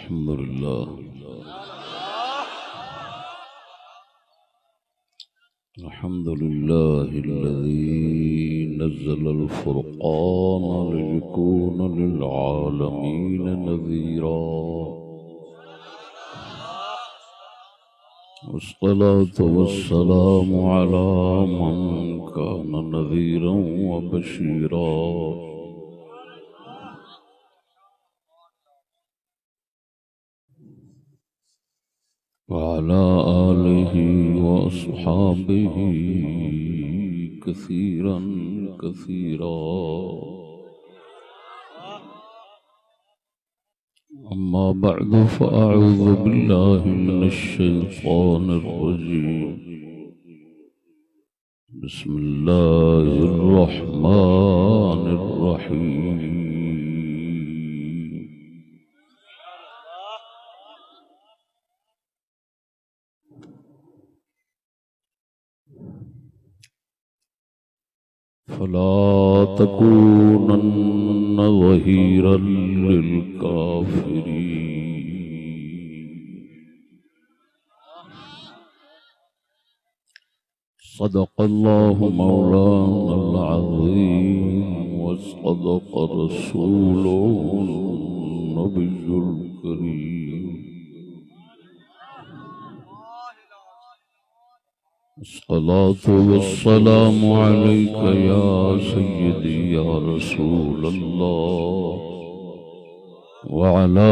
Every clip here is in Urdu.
الحمد لله الحمد لله الذي نزل الفرقان ليكون للعالمين نذيرا والصلاة والسلام على من كان نذيرا وبشيرا وعلى آله وأصحابه كثيرا كثيرا أما بعد فأعوذ بالله من الشيطان الرجيم بسم الله الرحمن الرحيم فلا تكونن ظهيرا للكافرين صدق الله مولانا العظيم وصدق رسوله النبي الكريم الصلاة والسلام عليك يا سيدي يا رسول الله وعلى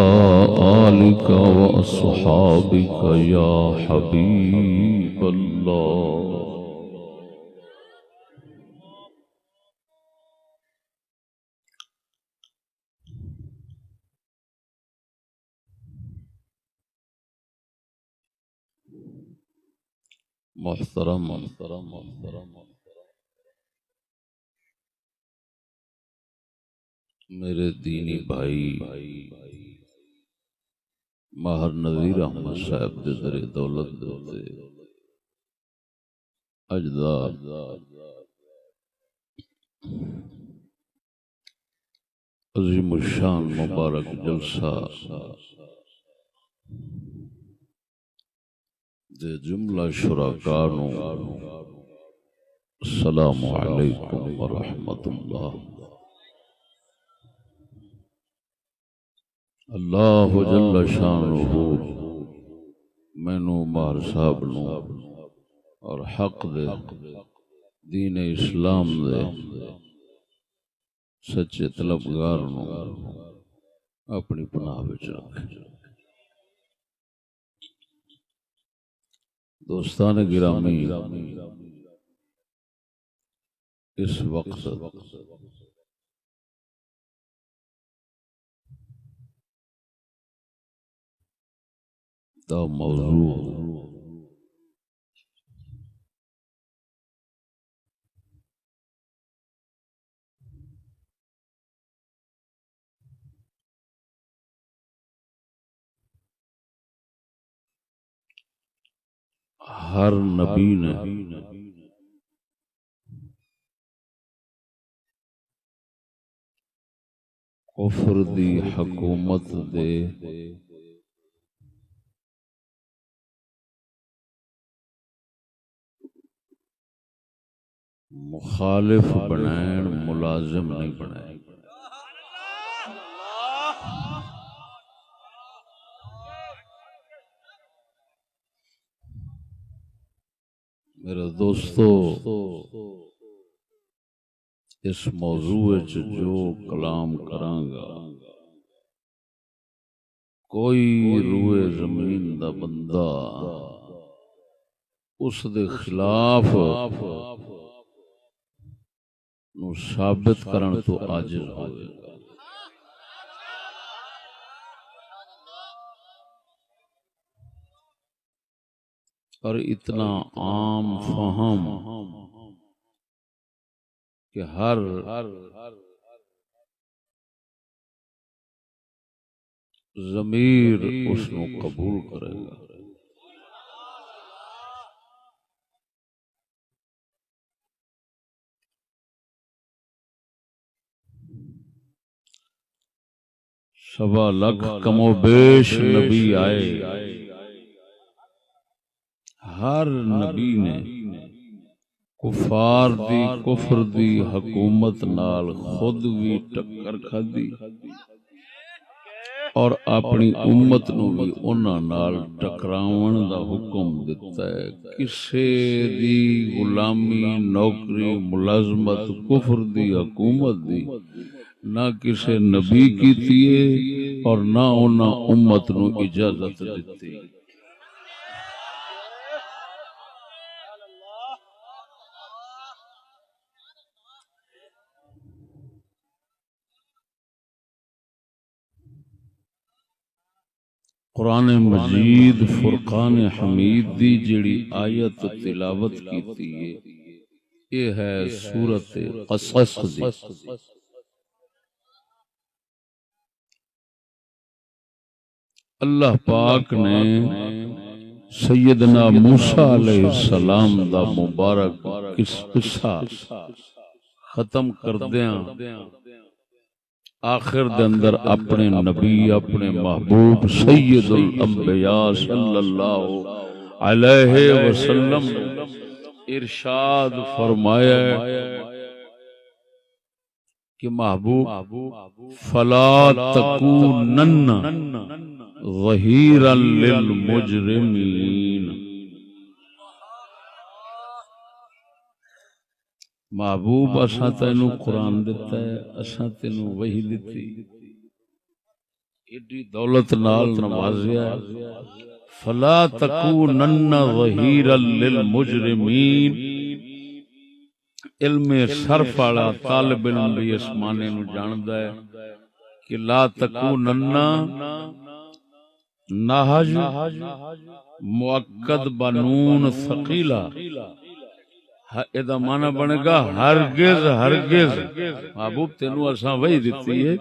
آلك وأصحابك يا حبيب الله محترم میرے دینی بھائی ماہر نذیر احمد صاحب دے در دولت دے اجدار عظیم الشان مبارک جلسہ دے جملہ شرکانو السلام علیکم ورحمت اللہ اللہ جل شانہ مینو مار صاحب نو اور حق دے دین اسلام دے سچے طلبگار نو اپنی پناہ وچ رکھے دوستان گرامی اس وقت دا موضوع ہر نبی نے کفر دی حکومت دے مخالف بنائیں ملازم نہیں بنائیں میرے دوستو اس موضوع جو کلام کراں گا کوئی روئے زمین دا بندہ اس دے خلاف نو ثابت کرن تو عاجز ہوئے گا اور اتنا عام فہم کہ ہر ضمیر اس نو قبول کرے گا سوا لاکھ کم و بیش نبی آئے، ہر نبی نے کفار دی کفر دی حکومت نال خود بھی ٹکر کھدی اور اپنی امت نو بھی انہاں نال ٹکراون دا حکم دیتا ہے۔ کسے دی غلامی، نوکری، ملازمت کفر دی حکومت دی نہ کسے نبی کیتی ہے اور نہ انہاں امت نو اجازت دیتی۔ قرآن مجید فرقان حمید دی جڑی آیت تلاوت کیتی ہے یہ ہے سورۃ قصص دی۔ اللہ پاک نے سیدنا موسیٰ علیہ السلام دا مبارک قصہ ختم کردیاں آخر دے اندر اپنے نبی، اپنے محبوب سید الانبیاء صلی اللہ علیہ وسلم ارشاد فرمایا کہ محبوب فلا تکونن ظہیرا للمجرمین، محبوب اساں تینوں قرآن دیتا ہے، اساں تینوں وحی دیتی، ایڈی دولت نال نوازیا ہے۔ فلا تکونن ظہیرا للمجرمین، علم صرف والا طالب علم بھی اس معنی نو جاندا ہے کہ لا تکونن نہج مؤکد بنون ثقیلا، ایدہ معنی بنے گا ہرگز ہرگز۔ محبوب تینوں اساں وحی دیتی ہے،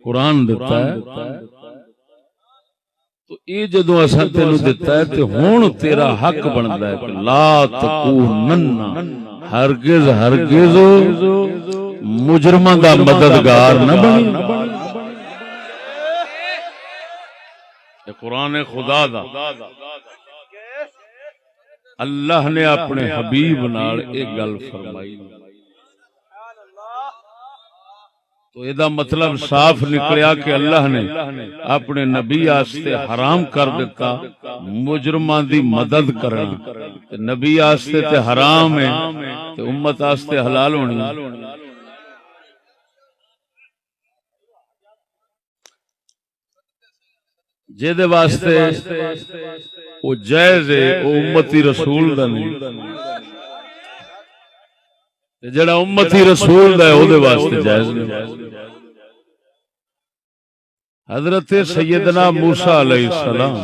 قرآن دیتا ہے، تو یہ جدو اساں تینوں دیتا ہے تو ہون تیرا حق بندا ہے کہ لا تکونن، ہرگز ہرگز مجرماں دا مددگار نہ بنی۔ یہ قرآن خدا دا اللہ نے اپنے حبیب نال ایک گل فرمائی، تو یہ مطلب صاف نکلیا کہ اللہ نے اپنے نبی آستے حرام کر دیتا مجرماں دی مدد کرنا، نبی آستے تے حرام ہے تے امت آستے حلال ہونی۔ جے واسطے وہ جائز ہے وہ امتی رسول دا نہیں، جڑا امتی رسول دا ہے وہ دے واسطے جائز نہیں۔ حضرت سیدنا موسیٰ علیہ السلام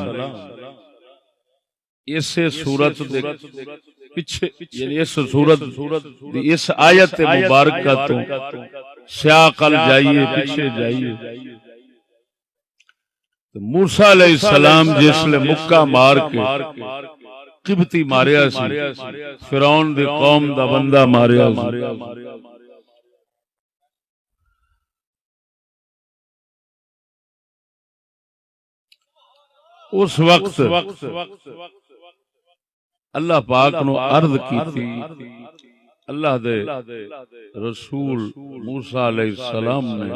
اسے صورت دے پیچھے، یعنی اس صورت اس آیت مبارکہ تو سیاق ال جائیے، پیچھے جائیے، موسیٰ علیہ السلام جس لے مکہ مار کے قبطی ماریا سی، فرعون دی قوم دا بندہ ماریا سی، اس وقت اللہ پاک نو عرض کی تھی، اللہ دے رسول موسیٰ علیہ السلام نے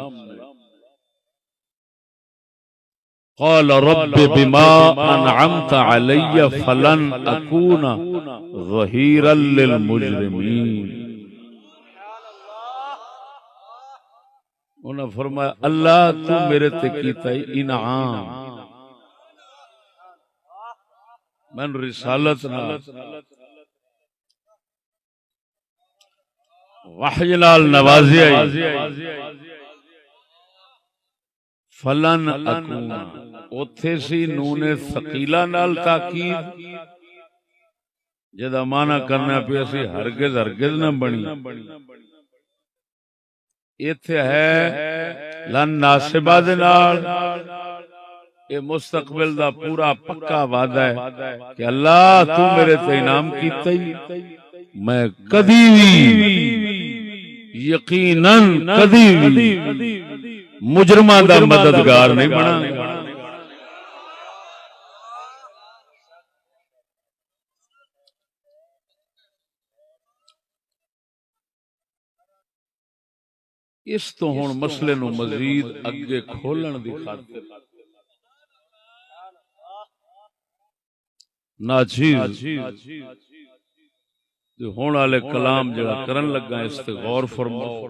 قال رب بما انعمت علی فلن اکون ظہیرا للمجرمین، انہوں نے فرمایا اللہ تو میرے تے کیتا انعام، میں رسالت نہ وحی نال نوازیا، فلن اکون اتھے سی نون ثقیلہ نال تاکید، جدا معنی کرنا پہ سی ہرگز ہرگز نہ بنی، ایتھے ہے لن ناسبہ دے نال، اے مستقبل دا پورا پکا وعدہ ہے کہ اللہ تو میرے تے انعام کیتا ہی، میں کدی بھی یقیناً کدی بھی مجرماں دا مددگار نہیں بنا گا۔ اس تو ہن مسئلے نو مزید اگے کھولن دی خاطر ناچیز جو ہون والے کلام جڑا کرن لگا اس تے غور فرماؤ۔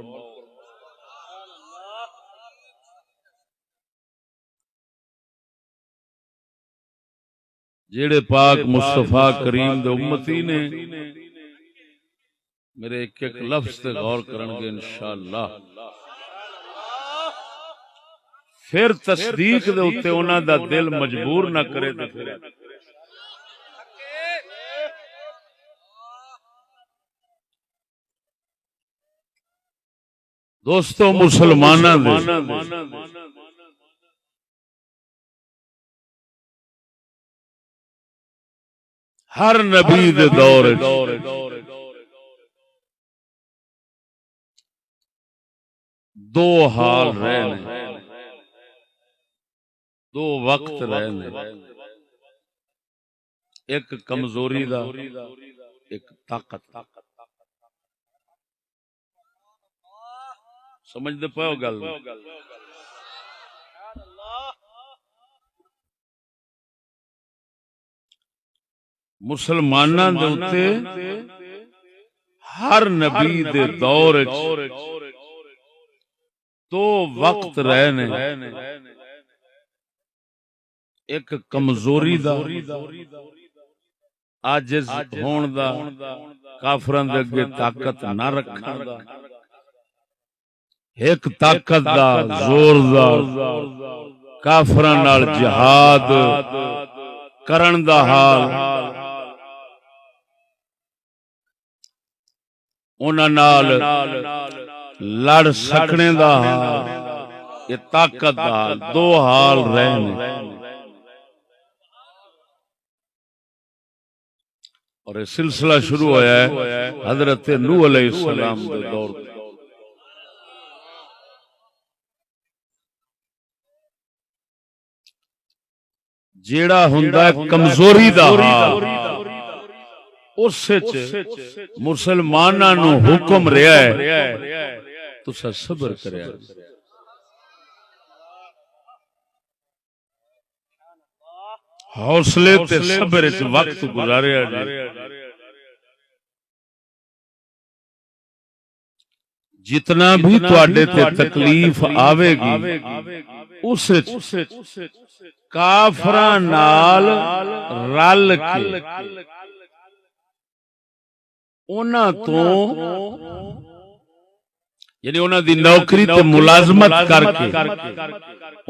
جیڑے پاک مصطفیٰ کریم دے امتی نے میرے ایک ایک لفظ تے غور کرن گے انشاءاللہ، پھر تصدیق دے اوتے انہاں دا دل مجبور نہ کرے تے پھر دوستو مسلماناں دے ہر نبی دے دور دو حال رہے نے، دو وقت رہے نے، ایک کمزوری دا ایک طاقت۔ سمجھ دے پاؤ گل؟ مسلماناں دے اوتے ہر نبی دے دور دو وقت رہے نے، ایک کمزوری دا عاجز ہون دا، کافراں دے اگے طاقت نہ رکھن دا، ایک طاقت دا زور دا کافراں نال جہاد کرن دا حال، انہاں نال لڑ سکنے دا حال، یہ طاقت دا حال، دو حال رہے نے۔ اور یہ سلسلہ شروع ہوا ہے حضرت نوح علیہ السلام دے دور میں۔ جیڑا ہوندا ہے کمزوری دا حال، اس وچ مسلماناں نو حکم رہیا ہے تساں صبر کریا، حوصلے تے صبر وچ وقت گزاریا جی۔ جتنا بھی تواڈے تے تکلیف آوے گی اس وچ کافراں نال رل کے انہاں تو یعنی انہاں دی نوکری تے ملازمت کر کے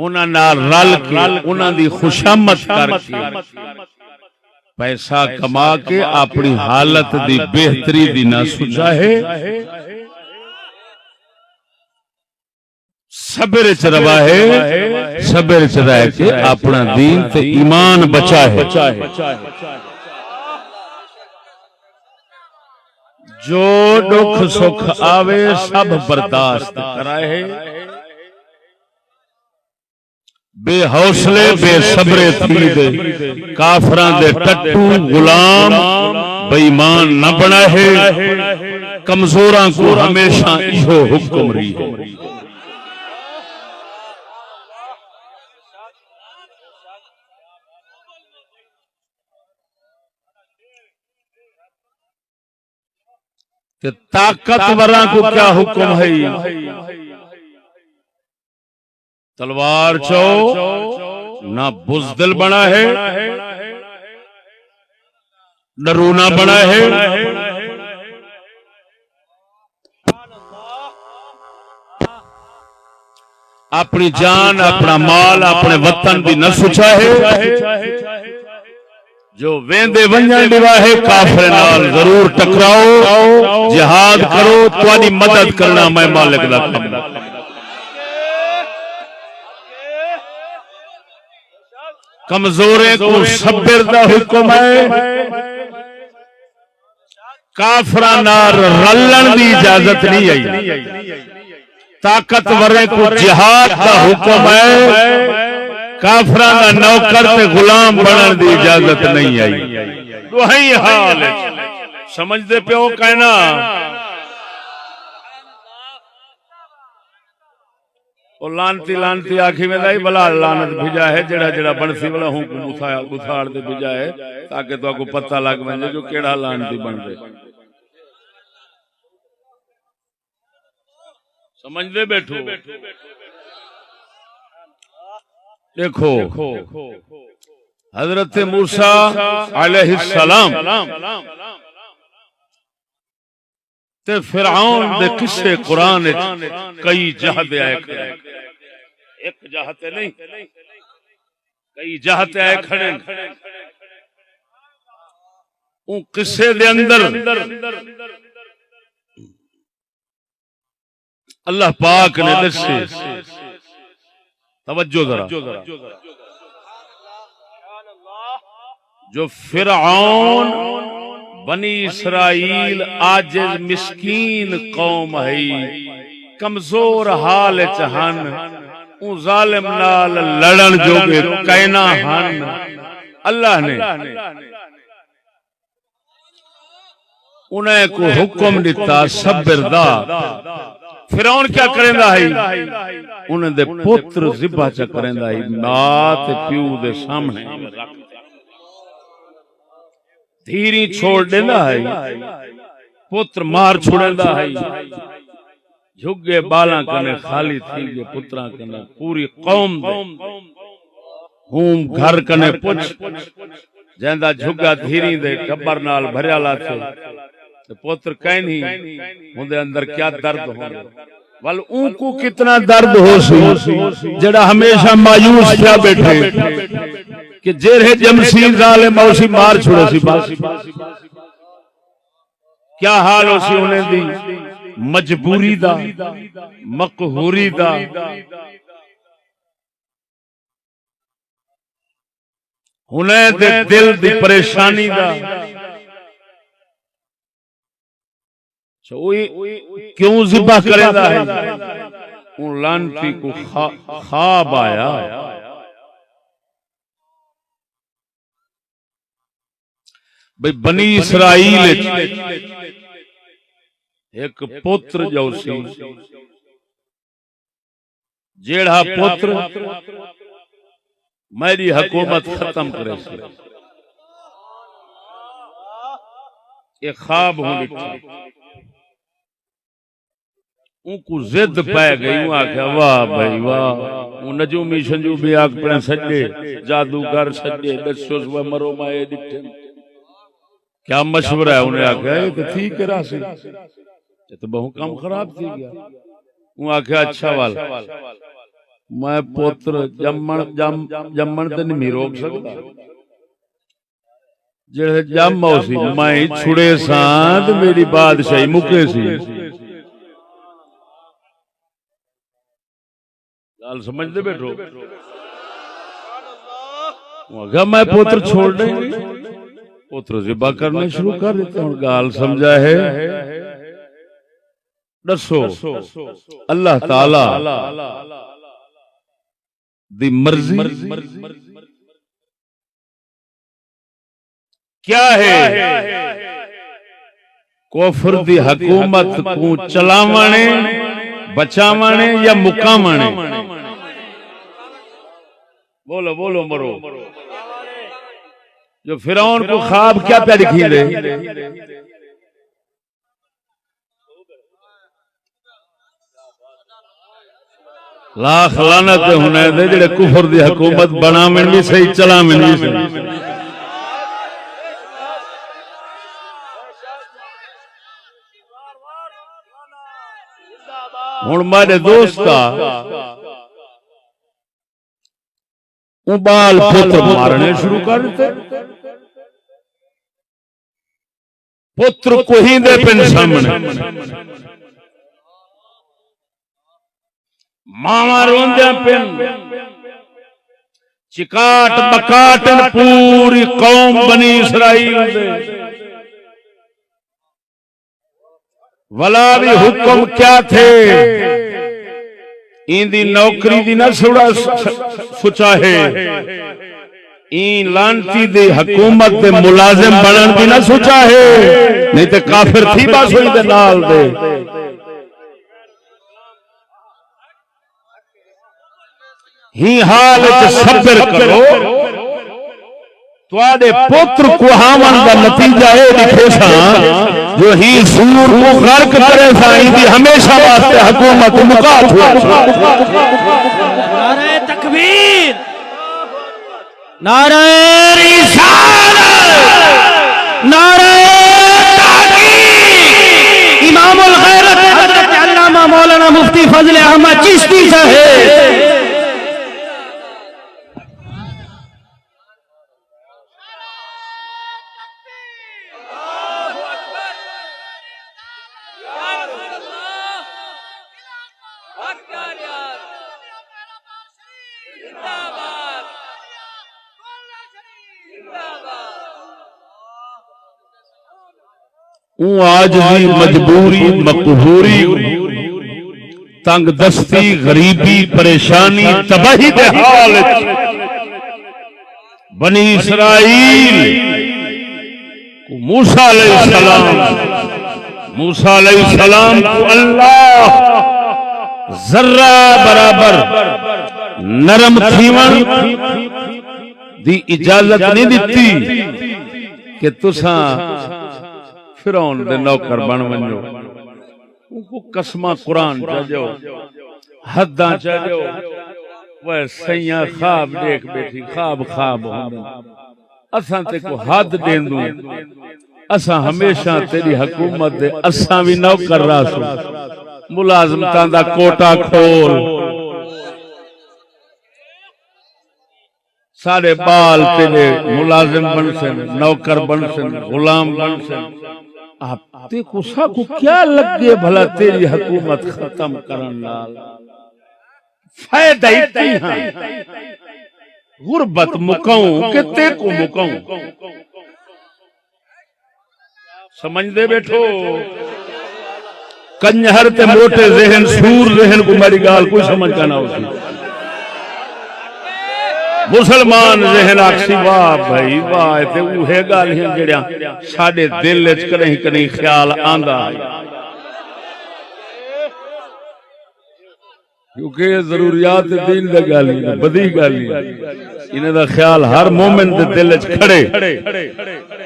انہاں نال رل کے انہاں دی خوشامد کر کے پیسہ کما کے اپنی حالت دی بہتری دی نہ سجاہے، صبر چ رواہے، صبر چ رہ کے اپنا دین تے ایمان بچائے، جو دکھ سکھ آوے سب برداشت کرائے، بے حوصلے بے صبرے تھی دے کافراں دے ٹٹو غلام بے ایمان نہ بنائے، کمزوراں کو ہمیشہ ایہو حکم رہی ہے۔ کہ طاقتوراں کو کیا حکم ہے؟ تلوار چو نہ بزدل بنا ہے، ڈرونا بنا ہے، اپنی جان اپنا مال اپنے وطن بھی نہ سوچا ہے، جو ویندے ونجن ڈواہے کافر نال ضرور ٹکراؤ، جہاد کرو، تواڈی مدد کرنا میں مالک دا کم۔ کمزورے کو صبر دا حکم ہے، کافراں نال رلن دی اجازت نہیں آئی، طاقتورے کو جہاد دا حکم ہے، کافراں دا نوکر تے غلام بنن دی اجازت نہیں آئی۔ دوہی حال ہے، سمجھ دے پیو کہنا او لانتی لانتی آکھی میں دائی بلا لانت بھیجا ہے، جڑا جڑا بنسی والا ہوں کو بثار دے بھیجا ہے تاکہ تو کو پتہ لگ میں جو کیڑا لانتی بن دے۔ سمجھ دے بیٹھو دیکھو حضرت موسیٰ علیہ السلام تے فرعون دے قصے قرآن کئی جہتے آئے کھڑے، ایک جہتے نہیں کئی جہتے آئے کھڑے۔ ان قصے دے اندر اللہ پاک نے دسے، توجہ ذرا، جو فرعون بنی اسرائیل عاجز مسکین قوم ہے، کمزور حال چہن، اون ظالم نال لڑن جو کہ کائنا ہن، اللہ نے انہیں کو حکم دیتا صبر دا۔ فرعون کیا کریندا ہے؟ انہیں دے پتر ذبح چا کریندا ہے، نات پیو دے سامنے دھیری چھوڑ دینا ہے، پتر مار چھوڑیندا ہے، جھگے بالاں کنے خالی تھی گے پتراں کنے، پوری قوم دے ہوں گھر کنے پچھ جیندہ جھگا دھیری دے ٹبر نال بھریا لاتے پتر کہیں نہیں ہوں دے اندر کیا درد ہوں گے، ول اون کو کتنا درد ہو سی جڑا ہمیشہ مایوس کیا بیٹھے کہ جیرے جمسی ظالم اوسی مار چھوڑے سی باسی، کیا حال ہو سی انہیں دی مجبوری دا، مقہوری دا، انہیں دے دل دی پریشانی دا، کیوں ذبح کرے دا ہے؟ ان لانتی کو خواب آیا، بھئی بنی اسرائیل ایک پتر جو سی، جیڑا پتر میری حکومت ختم کرے سی، ایک خواب ہوں لکھا، ان کو زد پائے گئی، ان آکھا واہ بھائی واہ، ان نجومی شنجومی آکھ پڑھیں سجے، جادوگر سجے، دسوس و مرو مائے ڈٹھیں، کیا مشورہ ہے؟ انہیں آکھا ہے کہ ٹھیک ہے راسی، تو بہت کام خراب تھی گیا۔ ان آکھا اچھا والا، میں پوتر جمن تے نہیں روک سکتا، جڑے جم ہو سی میں چھڑے ساند میری بادشاہی مکے سی۔ گال سمجھ دے بیٹھو، اگر میں پوتر چھوڑ دیں پوتر ذبح کرنا شروع کر دیتا ہوں، گال سمجھا ہے؟ دسو اللہ تعالی دی مرضی کیا ہے؟ کفر دی حکومت کو چلاوانے بچاوانے یا مقامانے؟ بولو بولو مرو، جو فرعون کو خواب کیا پہ دکھی دے؟ لاکھ لعنت ہونے دے جڑے کفر دی حکومت بنا من بھی صحیح چلا من بھی صحیح۔ ہن میرے دوستا بال پتر مارنے شروع کر دیتے، پتر کوہی دے پن سامنے، ماما روندے پن، چکاٹ بکاٹن پوری قوم بنی اسرائیل دے، ولا بھی حکم کیا تھے؟ این دی نوکری دی نہ سوڑا سوچا ہے، این لانتی دی حکومت دے ملازم بنن دی نہ سوچا ہے، نہیں تے کافر تھی بس ہوئی دے نال دے۔ ہی حال وچ صبر کرو، تواڈے پتر کو ہاون دا نتیجہ اے لکھے سا جو ہی سور کو غرق کرے سا، دی ہمیشہ واسطے حکومت مکا چھوڑ۔ نعرہ تکبیر، نعرہ رسالت، نعرہ تحقیق، امام الغیرت حضرت علامہ مولانا مفتی فضل احمد چشتی صاحب۔ اون عاجزی، مجبوری، مقہوری، تنگ دستی، غریبی، پریشانی، تباہی دے حال بنی اسرائیل کو موسیٰ علیہ السلام کو اللہ ذرہ برابر نرم تھیون دی اجازت نہیں دیتی کہ تساں فرعون دے نوکر بن ونجو، ان کو قسمہ قرآن چاہو، حداں چاہو، وہ سیاں خواب دیکھ بیٹھی، خواب ہوندے، اساں تے کو حد دین دوں، اساں ہمیشہ تیری حکومت دے اساں بھی نوکر راسو، ملازمتاں دا کوٹا کھول، سارے بال تیرے ملازم بن سن، نوکر بن سن، غلام بن سن۔ آپ دیکھو سا کو کیا لگے بھلا تیری حکومت ختم کرن لال، فائدہ ہی ہاں غربت مکاؤں کہ تے کو مکاؤں، سمجھ دے بیٹھو۔ کنجر تے موٹے ذہن، سور ذہن کو میری گال کوئی سمجھ کا نہ ہوتی، مسلمان ذہن آکسی واہ بھائی واہ تے اوہے گال ہیں جڑیاں ساڈے دل وچ کہیں خیال آندا ہے، کیونکہ ضروریات دین دا گالی بدی گالی انہاں دا خیال ہر مومن دے دل وچ کھڑے،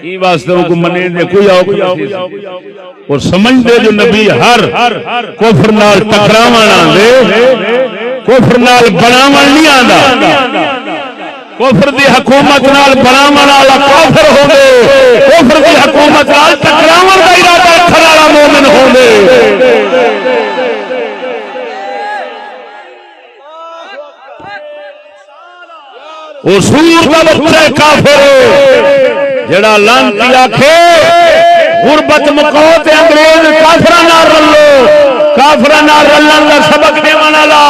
این واسطے کو منے دے کوئی اوکھ نہیں اور سمجھ دے جو نبی ہر کفر نال ٹکراون آندے، کفر نال بناون نہیں آندا، کفر دی حکومت نال بناون والا کافر ہوندے، کفر دی حکومت نال ٹکراون دا ارادہ رکھن والا مومن ہوندے۔ او سور دا بچہ کافر جڑا لعنتی آکھے غربت مکاؤ تے انگریز کافراں نال رلو، کافراں نال رلن دا سبق دیون والا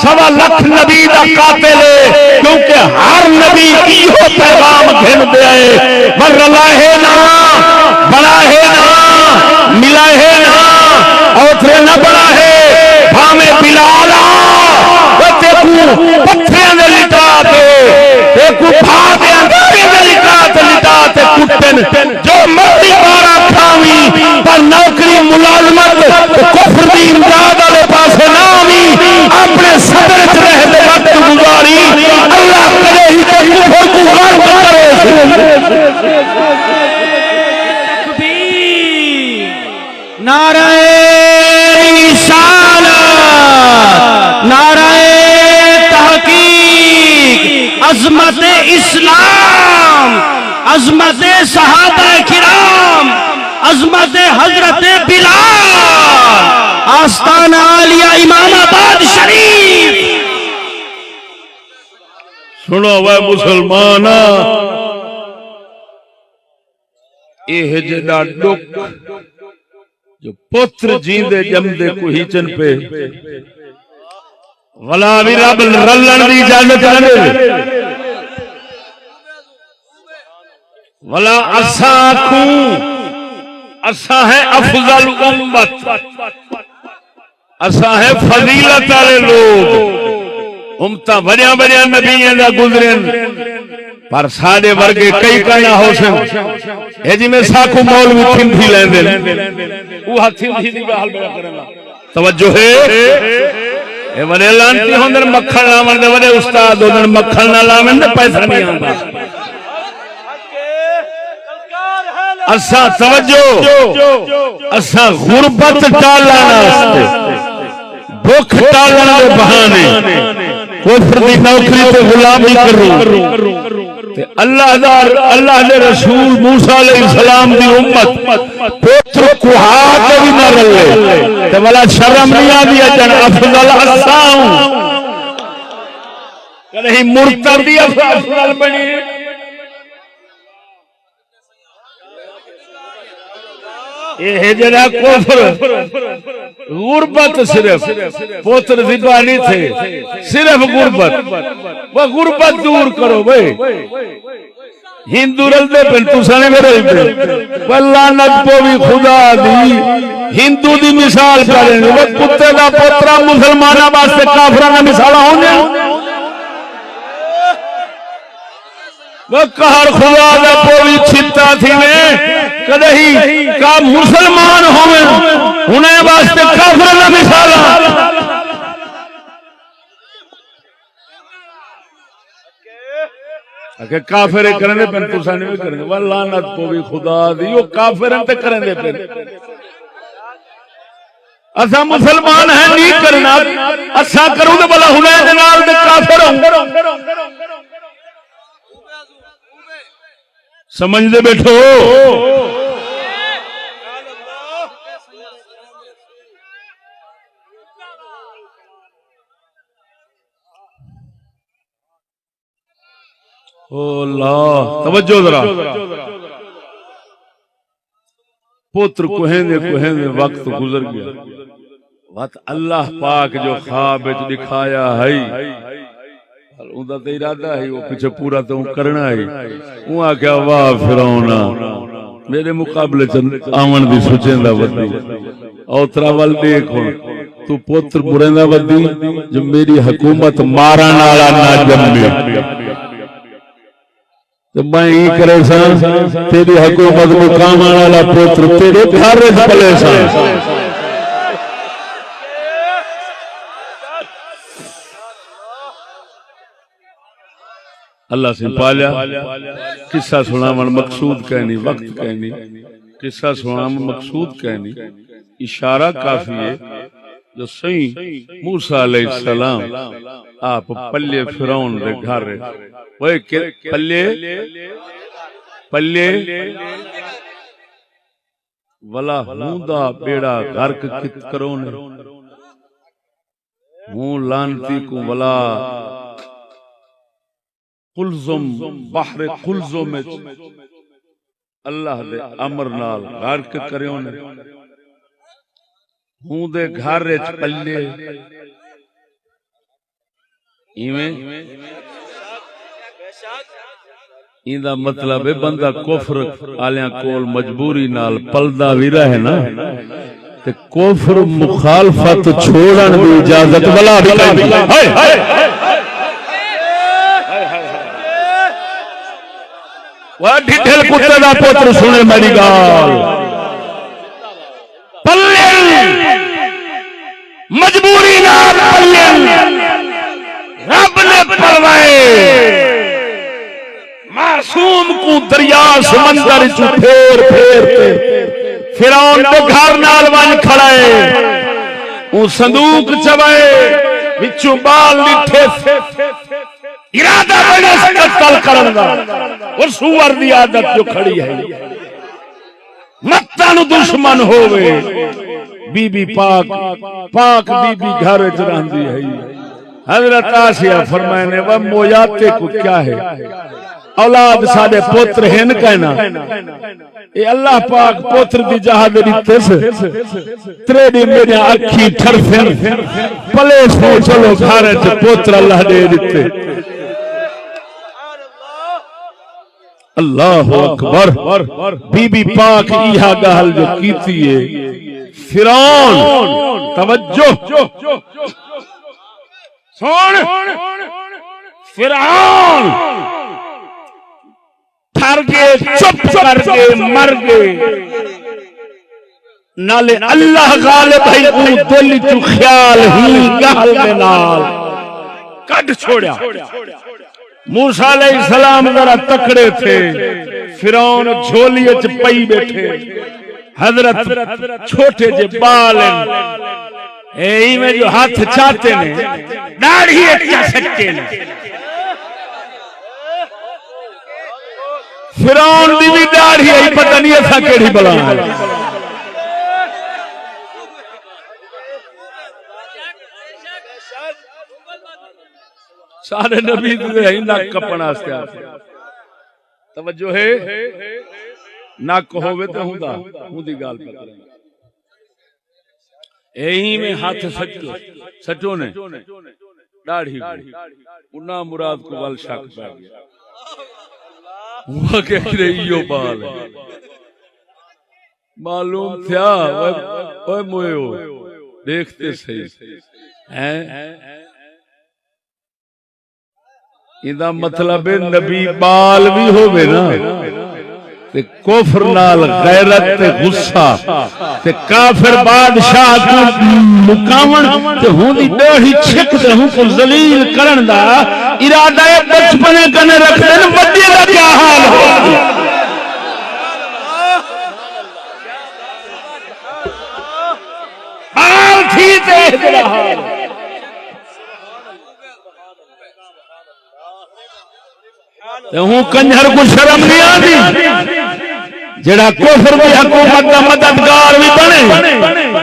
1.25 لاکھ نبی دا قاتل ہے، کیونکہ ہر نبی ایہو پیغام گھن دے آئے، من رلا ہے نا، بڑا ہے نا، ملا ہے نا، اوتھرے نہ بڑا ہے، بھامے بلالا تے کو پتھریاں دے لٹا تے کو بھا دے انگریز دے لٹا تے کٹن، جو مرضی مارا کھاویں پر نوکری ملازمت کفر دی امداد والے پاسے نہ آویں، اپنے صدر وچ رہ دے وقت گزاری، اللہ کرے ہی کفر کو غرق کرے۔ تکبیر، نعرہ رسالت، نعرہ تحقیق، عظمت اسلام، عظمت صحابہ کرام، عظمت حضرت بلال، آستانہ عالیہ امام آباد شریف۔ سنو وہ مسلمانا، یہ جڑا ڈک جو پتر جیندے جمدے کو ہیچن پہ ولا بھی رب رلن دی اجازت نہ ولا اسا ہے افضل امت، اساں ہے فضیلت والے لوگ امتا بڑیا بڑیا نبیاں دا گزرن پر ساڈے ورگے کئی کنا ہو سن اے جی میں ساکو مولوی تھندھی لیندے وہ تھندھی دی گل بڑا کرنا توجہ ہے اے وڈے لانتی ہوندن مکھن لاون دے وڈے استاد ہوندن مکھن نہ لاون تے پیسہ نہیں آندا اساں توجہ اساں غربت ٹالن واسطے بھوک ٹالن دے بہانے کفر دی نوکری تے غلامی کروں تے اللہ دے رسول موسیٰ علیہ السلام دی امت پوتر کوہا کے بھی نہ رلے تے والا شرم نہیں آدی اجن افضل اساؤں کہ نہیں مرتدی افضل بنی یہ جڑا کفر غربت صرف پوتر ذبح نہیں تھے صرف غربت وہ غربت دور کرو بھائی ہندو رلدے پن تسانے میں رلدے واللہ نجبو بھی خدا دی ہندو دی مثال کریں وہ کتے دا پوترا مسلمانہ باستے کافرانہ مثالہ ہونے وہ کہر خدا دا پوری چھتا تھی میں کدہی کا مسلمان ہوئے انہیں واسطے کافر نہ مثالا کہ کافر کرنے پہ تسانے بھی کرنے واللعنت کو بھی خدا دی وہ کافر انتے کرنے پہ اسا مسلمان ہیں نہیں کرنا اسا کروں تو بلا ہنے جنال دے کافر ہوں سمجھ دے بیٹھو او اللہ توجہ ذرا پتر کوہندے وقت گزر گیا وقت اللہ پاک جو خواب وچ دکھایا ہے اوندا تے ارادہ ہے وہ پیچھے پورا تو کرنا ہے او آکھیا واہ فرعون میرے مقابلے چ آون دی سوچیندا ودی اوترا ول دیکھ تو پتر بریندا ودی جو میری حکومت مارن والا نہ جمے تو میں ہی کرے سا تیری حکومت مقام والا پتر تیرے گھر وچ پلے سا اللہ سے پالیا قصہ سناون مقصود کہنی وقت کہنی قصہ سناون مقصود کہنی اشارہ کافی ہے جو صحیح موسیٰ علیہ السلام آپ پلے فرعون دے گھر وہ پلے ولا ہوندا بیڑا غرق کت کرونے ہوں لانتی کو ولا قلزم بحر قلزم اللہ دے امر نال غرق کریوں نے ہوں دے گھر وچ پلے ایویں ایندا مطلب ہے بندہ کفر آلیاں کول مجبوری نال پلدا وی رہے نا تے کفر مخالفت چھوڑن دی اجازت بلا بھی نہیں ہائے ہائے وہ ڈھل کتے دا پوتر سنے میری گال پلن مجبوری نال پلن رب نے پروائے معصوم کو دریا سمندر چ پھیر فرعون دے گھر نال ون کھڑائے او صندوق چوائے وچوں بال لٹھے ارادہ بنا قتل کرن دا اور سور دی عادت جو کھڑی ہے متاں نو دشمن ہووے بی بی پاک بی بی گھر وچ رہندی ہے حضرت آسیہ فرمائے نے وہ مویاتے کو کیا ہے اولاد سارے پوتر ہیں کہنا اے اللہ پاک پوتر دی جہاد دیتے سے تریڈی میرے اکھی ٹھرفن پلے سو چلو گھر وچ پوتر اللہ دے دیتے اللہ اکبر بی بی پاک ایہا گل جو کیتی ہے فرعون توجہ سن فرعون تھر کے چپ کر کے مر گئے نالے اللہ غالب ہے او دل چ خیال ہی گل دے نال کڈ چھوڑیا موسیٰ علیہ السلام ذرا تکڑے تھے فرعون جھولی وچ پئی بیٹھے حضرت چھوٹے جے بال اے میں جو ہاتھ چاہتے نے داڑھی اچھا سکتے نے فرعون دی بھی داڑھی ہے پتہ نہیں ایسا کیڑی بلا سارے نبی دے نک کپنا واسطے توجہ ہے نک ہوے تے ہوندا ہوندی گل پہ کریں ایہی میں ہاتھ سچو نے داڑھی انہاں مراد کو ول شک پہ گیا وہ کہہ رہی یو بال معلوم تھا اوے موئے دیکھتے صحیح ہیں ایندا مطلب ہے نبی بال بھی ہوے نا تے کفر نال غیرت تے غصہ تے کافر بادشاہ کو مکاون تے ہوندی داڑھی چھک تے ہوں کو ذلیل کرن دا ارادہ بچپنے کنے رکھ دین وڈی دا کیا حال ہو حال تھی تے جڑا حال ہوں کنجر کو شرم نہیں آتی جڑا کفر دی حکومت دا مددگار بھی بنے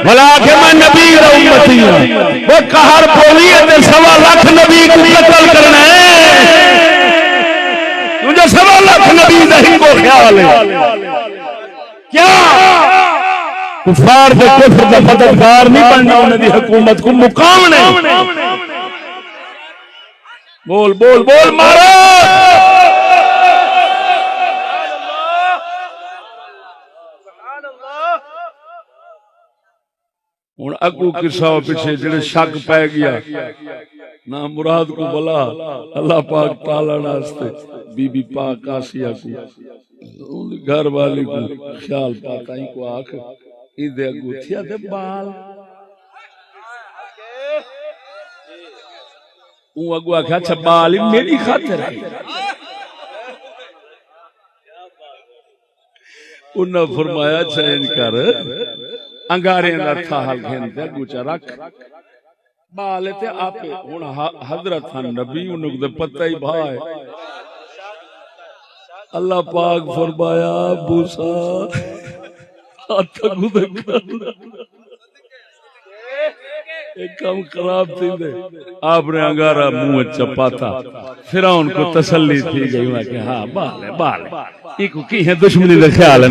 بھلا کہ میں نبی دا امتی ہوں وہ قہر پولی ہے 1.25 لاکھ نبی کو قتل کرنا ہے تجھے 1.25 لاکھ نبی دا ہی کو خیال ہے کیا کفار دے کفر دا مددگار نہیں بننا انہیں دی حکومت کو مقامنے بول بول بول مارا ہوں اگو قصہ پیچھے جڑے شک پی گیا نہ مراد کو بلا اللہ پاک ٹالن واسطے بی بی پاک آسیہ کو گھر والی کو خیال پاتا ہی کو آکھ ایدے اگو تھیا دے بال اون اگو آکھا اچھا بال ہی میری خاطر ہے انہاں فرمایا چین کر انگارے دا تھا حل گھن تے گوچا رکھ بال تے آپ ہن حضرت نبی انہوں دے پتہ ہی بھائے اللہ پاک فرمایا موسیٰ ہاتھ کو دیکھا ایک کام خراب تھی دے آپ نے انگارہ منہ چپاتا فرعون کو تسلی تھی گئی وہاں کہ ہاں بال ہے ایک کی ہے دشمنی دے خیال ہے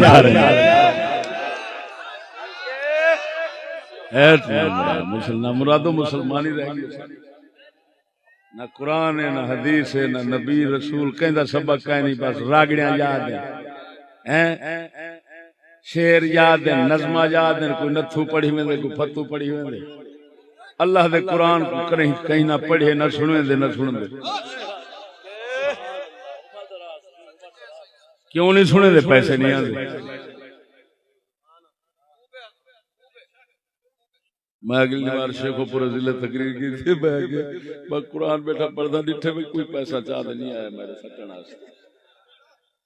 مرادو مسلمانی رہ گئی نہ قرآن ہے نہ حدیث ہے نہ نبی رسول کہیں دا سبق کہیں نہیں بس راگڑیاں یاد ہیں شیر یاد ہیں نظمہ یاد ہیں کوئی نتھو پڑھی میں دے کوئی فتو پڑھی میں دے اللہ دے قرآن کو کہیں نہ پڑھے نہ سنویں دے نہ سنیں دے کیوں نہیں سنے دے پیسے نہیں آدھے میں اگلی بار شیخو پورا ضلع تقریر کی تھی میں قرآن بیٹھا پڑھتا ڈٹھے میں کوئی پیسہ چاہتا نہیں آیا میرے سٹنا سے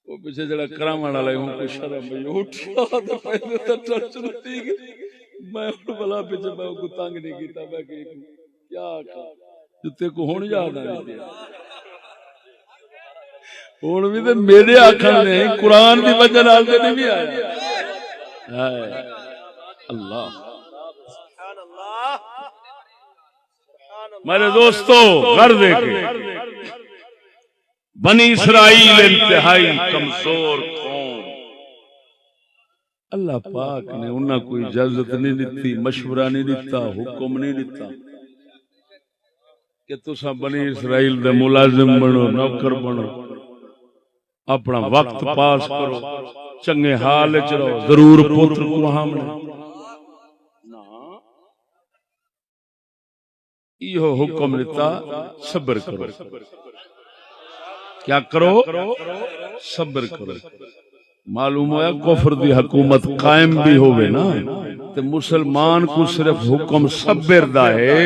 وہ پیچھے جڑا کرامان والا ہوں کوئی شرم میں اٹھا تو پیسے تٹھا چلتی گئی میں بلا پیچھے میں کو تنگ نہیں کیتا میں کہ کیا جتے کو ہون یاد نہیں دیا ہون بھی تو میرے آنکھاں نے قرآن دی وجہ نال تے نہیں بھی آیا اللہ میرے دوستو غور دیکھیں بنی اسرائیل انتہائی کمزور قوم اللہ پاک نے انہاں کوئی اجازت نہیں دیتی مشورہ نہیں دیتا حکم نہیں دیتا کہ تساں بنی اسرائیل دے ملازم بنو نوکر بنو اپنا وقت پاس کرو چنگے حال وچ رہو ضرور پتر کو وہاں یہ حکم دیتا صبر کرو. کیا کرو؟ صبر کرو. معلوم ہوا کفر دی حکومت قائم بھی ہوئے نا تے مسلمان کو صرف حکم صبر دا ہے.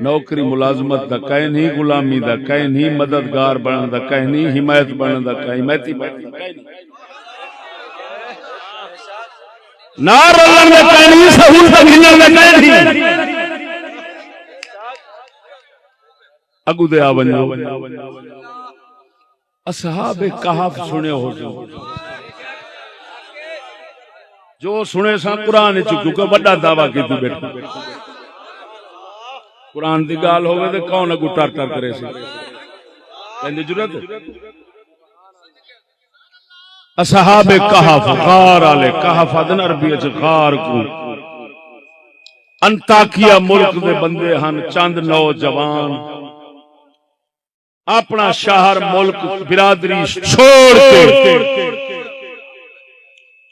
نوکری ملازمت دا کہیں نہیں، غلامی دا کہیں نہیں، مددگار بنن دا کہیں نہیں، حمایت بنن دا کہیں حمایتی بنن دا کہیں نہیں، نہ رلن دا کہیں نہیں، سہولت ملن دا کہیں نہیں. اگو دے آونجو اصحاب کہف سنے ہو جو سنے سا قرآن چکو کہ بڑا دعویٰ کی تھی بیٹھا. قرآن دی گال ہوئے دے کون اگو ٹر ٹر کرے سی کہنے جرت اصحاب کہف غار آلے کہف ادن عربی اچھ غار کو انتاکیہ ملک دے بندے ہن چند نوجوان اپنا شہر ملک برادری چھوڑ کے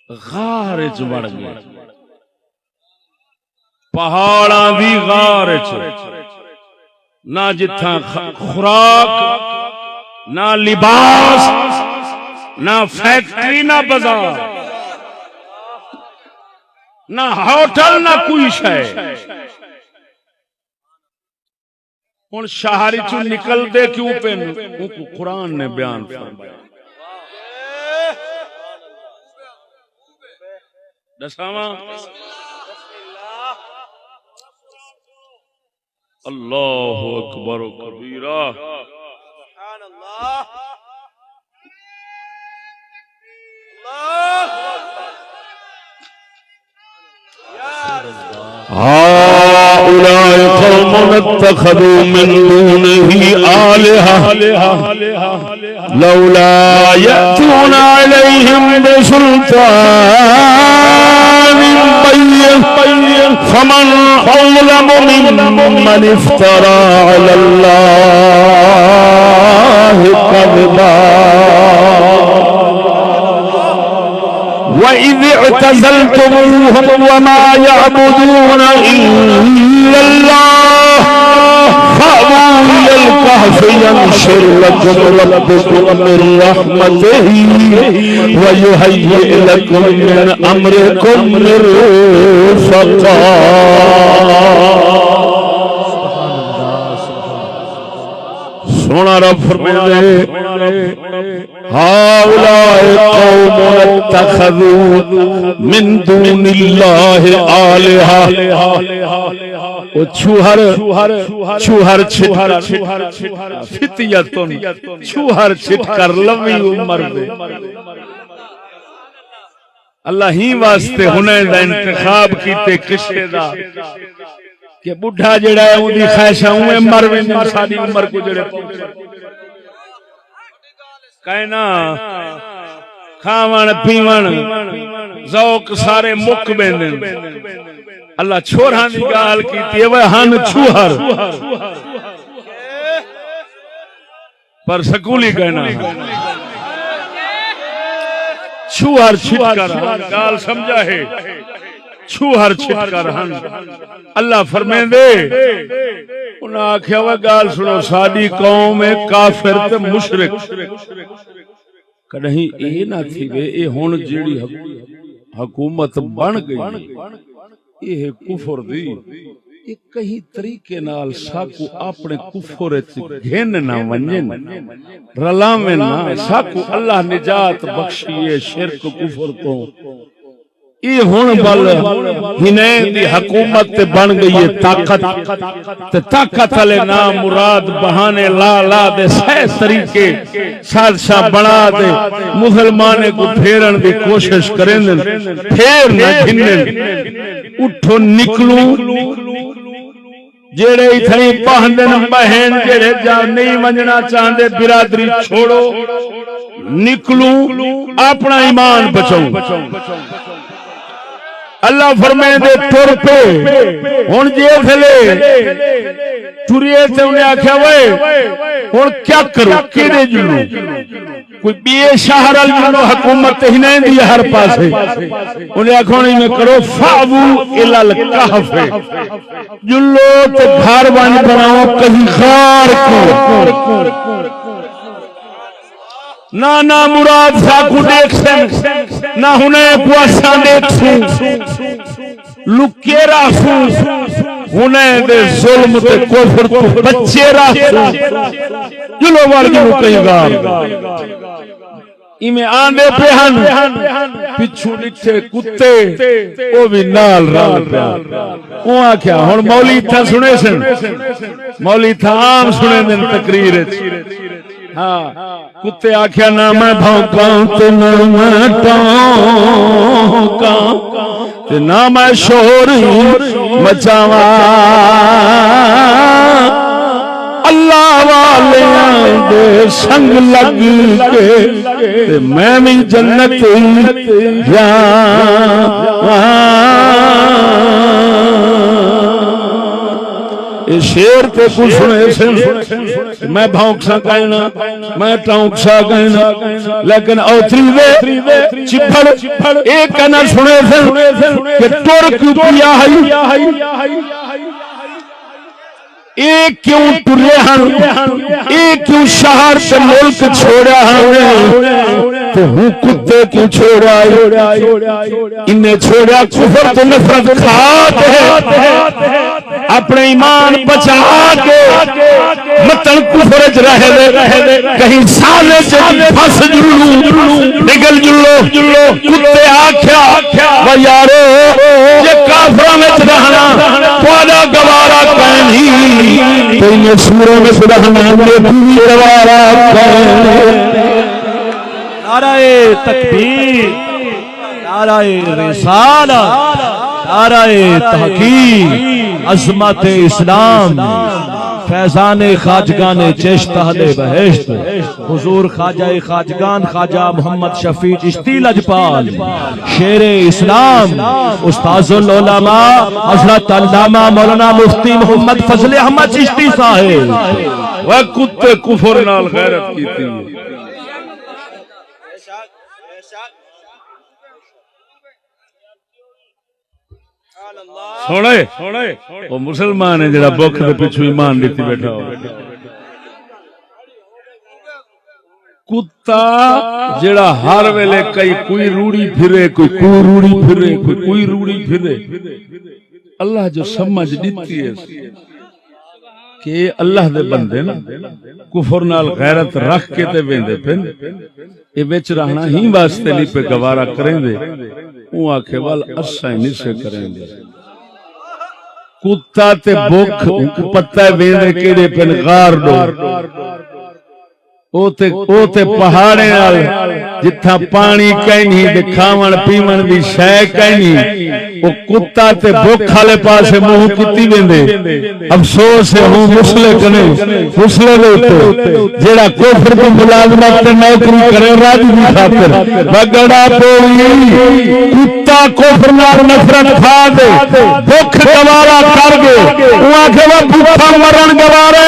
غار اچھ بڑھ گئے. پہاڑاں دی غار اچھ نہ جتھاں خوراک نہ لباس نہ فیکٹری نہ بازار نہ ہوٹل نہ کوئی شے. ہن شہر چوں نکل دے کیوں پہ ان کو قرآن نے بیان فرمایا. دساواں اللہ اکبر و کبیرہ. سبحان اللہ. هؤلاء قوم اتخذوا من دونه آلهة لولا يأتون عليهم بسلطان بين فمن أظلم ممن افترى على الله كذبا وَإِذِ اعْتَزَلْتُمُوهُمْ وَمَا يَعْبُدُونَ إِلَّا اللَّهَ فَأْوُوا إِلَى الْكَهْفِ يَنشُرْ لَكُمْ رَبُّكُمْ مِنْ رَحْمَتِهِ وَيُهَيِّئْ لَكُمْ مِنْ أَمْرِكُمْ مِرْفَقًا. سونا رب فرمائے هؤلاء قوم اتخذوا من دون الله آلهة. چوہر چھٹکر فتیتن چوہر چھٹکر لوی عمر دے. اللہ ہی واسطے حنین دا انتخاب کیتے کشے دا کہ بڑھا جڑا ہے وہ دی خواہشاں ہوئے مروے ساری عمر کو جڑے پہنچے کہنا کھاون پیون ذوق سارے مک بیندن. اللہ چھوڑاں دی گال کیتی ہے وہ ہن چھوہر پر سکولی کہنا چھوہر چھٹکر گال سمجھا ہے چھوہر چھٹکر ہن. اللہ فرمائیں دے انہاں آکھیا وہ گال سنو ساڈی قوم ہے کافر تے مشرک کہیں اے نہ تھی وے اے ہن جیڑی حکومت بن گئی یہ کفر دی یہ کہیں طریقے نال ساکو اپنے کفر وچ گھن نہ ونجن رلاویں نہ ساکو اللہ نجات بخشیے شرک کفر تو. یہ ہن بل ہنین دی حکومت تے بن گئی ہے طاقت تے طاقت والے نام مراد بہانے لا لا دے سہ طریقے سازشاں بنا دے مسلمانے کو پھیرن دی کوشش کریں پھیر نہ گھنن. اٹھو نکلو جڑے اتنی پہندن بہن جڑے جا نہیں منجنا چاہندے برادری چھوڑو نکلو اپنا ایمان بچاؤ. اللہ فرمائے دے ٹر پہ ہن جے تھلے ٹریے تے انہیں آکھیا وے ہن کیا کرو کیڑے جلو کوئی بے شہر الجنو حکومت ہی نہیں دی ہر پاسے انہیں اکھونی میں کرو فاوو الالکہف جلو تے گھر بانی بناؤ کہیں خار کو نہ مراد ساکو دیکھ سن نہ انہیں پواساں دیکھ سن لکے راسو انہیں دے ظلم تے کفر تو بچے راسو جلو والگی کہیں گار ایمیں آندے پہ ہن پچھو لکھے کتے او بھی نال رال پہ وہاں کیا ہن مولی تھا سنے سن مولی تھا عام سنے دن تقریر ہاں کتے آکھیا نہ میں بھونکاں تے نہ میں ٹونکاں تے نہ میں شور مچاواں اللہ والیاں دے سنگ لگ کے تے میں بھی جنت جاواں یہ شیر تے کچھ سنے سن میں بھونک سا کہنا میں ٹونک سا کہنا لیکن اوتری وے چپڑ ایک کہنا سنے سن کہ ٹرک پیا ہے ایک کیوں ٹرے ہن ایک کیوں شہر سے ملک چھوڑا ہن تو ہوں کتے کیوں چھوڑا انہیں چھوڑا کفر تو نفرت کھاتے اپنے ایمان بچا کے مطلب کفرج رہے دے کہیں سالے سے پھنس جلو نگل جلو کتے آکھیا و یارو یہ کافرہ میں رہنا تھوڑا گوارا کہیں تو انہیں سوروں میں رہنا میں گوارا کہیں نعرہ تکبیر نعرہ رسالت نعرہ تحقیق عظمت اسلام فیضان خواجگان چشت اہل بہشت حضور خواجہ خواجگان خواجہ محمد شفیع چشتی لجپال شیر اسلام استاذ العلماء حضرت علامہ مولانا مفتی محمد فضل احمد چشتی صاحب وہ کتے کفر نال غیرت کی تھی سوڑے وہ مسلمان ہے جڑا بوکھ دے پیچھو ایمان دیتی بیٹھا ہو کتا جڑا ہر ویلے کئی کوئی روڑی پھرے کوئی روڑی پھرے کوئی روڑی پھرے اللہ جو سمجھ دیتی ہے کہ اللہ دے بندے نا کفر نال غیرت رکھ کے تے ویندے پھن اے وچ رہنا ہی واسطے لی پہ گوارا کریں دے وہ آکھے وال اسائیں نہیں سے کریں دے کتا تے بوکھ پتہ ویندے کیڑے پن غار ڈو او تے پہاڑے نال جتھا پانی کہیں تے کھاون پیون دی شے کہیں او کتا تے بوکھ والے پاسے منہ کیتی ویندے افسوس ہے ہوں مسلے کنے مسلے دے جیڑا کفر دی ملازمت تے نوکری کرے راضی دی خاطر بگڑا پوئی کتا کفر نال نفرت کھا دے بوکھ گوارا کر گے او آکھے وا بھوکا مرن گوارے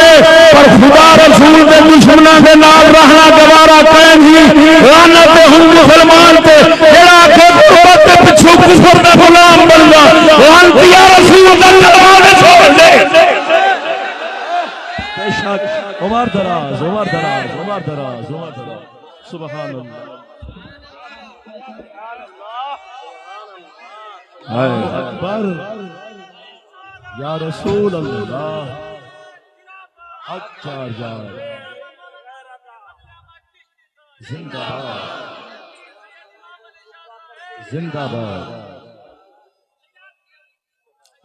پر خدا رسول دے دشمناں دے نال رہنا گوارا کریں گی لعنت ہوں مسلمان تے جڑا کہ قربت تے پچھو کفر دا غلام بن جا لعنت یا رسول اللہ نے چھوڑ دے بے شک عمر دراز عمر دراز عمر دراز عمر دراز سبحان اللہ اکبر یا رسول اللہ حق چار جائے زندہ باد زندہ باد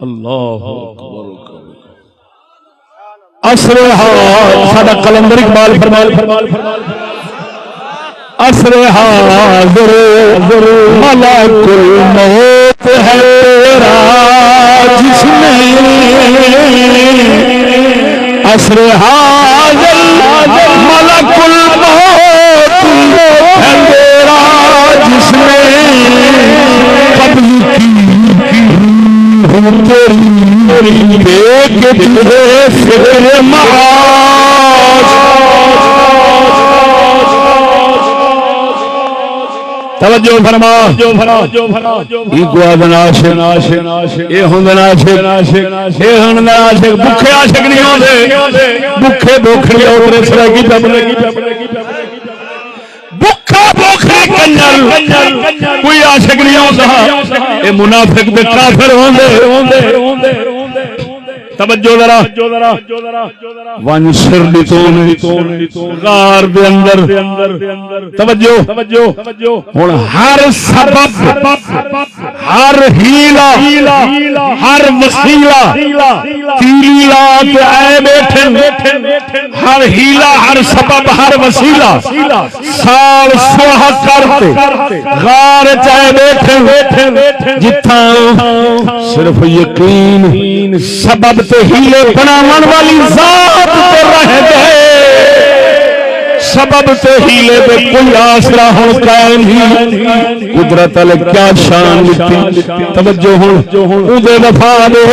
اللہ اکبر عصر حاضر سادہ قلندر اقبال فرمال عصر حاضر ملک الموت ہے تیرا جس میں عصر حاضر ملک الموت ہے تیرا جس میں قبل کی روح تیری ایک تجھے فکر معاش توجہ فرما ای گوادن عاشق اے ہوندن عاشق اے ہوندن عاشق بھکھے عاشق نہیں ہوندے بھکھے بوکھڑی اوپر سرا کی بھکھا بوکھڑی کنجر کوئی عاشق نہیں ہوندا اے منافق تے کافر ہوندے توجہ ذرا ون سر لتون غار دے اندر توجہ ہن ہر سبب ہر ہیلا ہر وسیلہ تیلی لا تے آئے بیٹھے ہر ہیلا ہر سبب ہر وسیلہ سال سوہ کرتے غار چائے بیٹھے جتھاں صرف یقین سبب تے ہیلے بناون والی ذات تے رہ گئے سبب تے ہیلے تے کوئی آسرا ہن قائم ہی قدرت علی کیا شان دتی توجہ ہن او دے وفا دے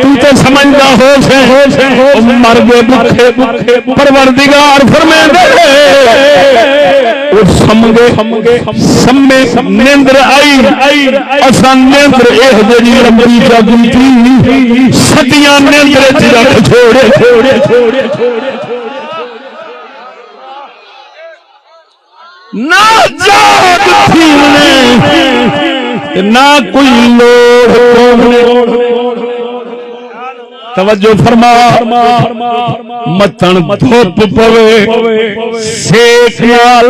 تو تے سمجھدا ہو سے مر گئے بھکھے پروردگار فرمائے سمے نیندر آئی اساں نیندر اے جڑی لمبی جگتی صدیاں نیندر چ رکھ چھوڑے نہ جاگ تھی نہ کوئی لوڑ توجہ فرما متن دھوپ پوے سیک نال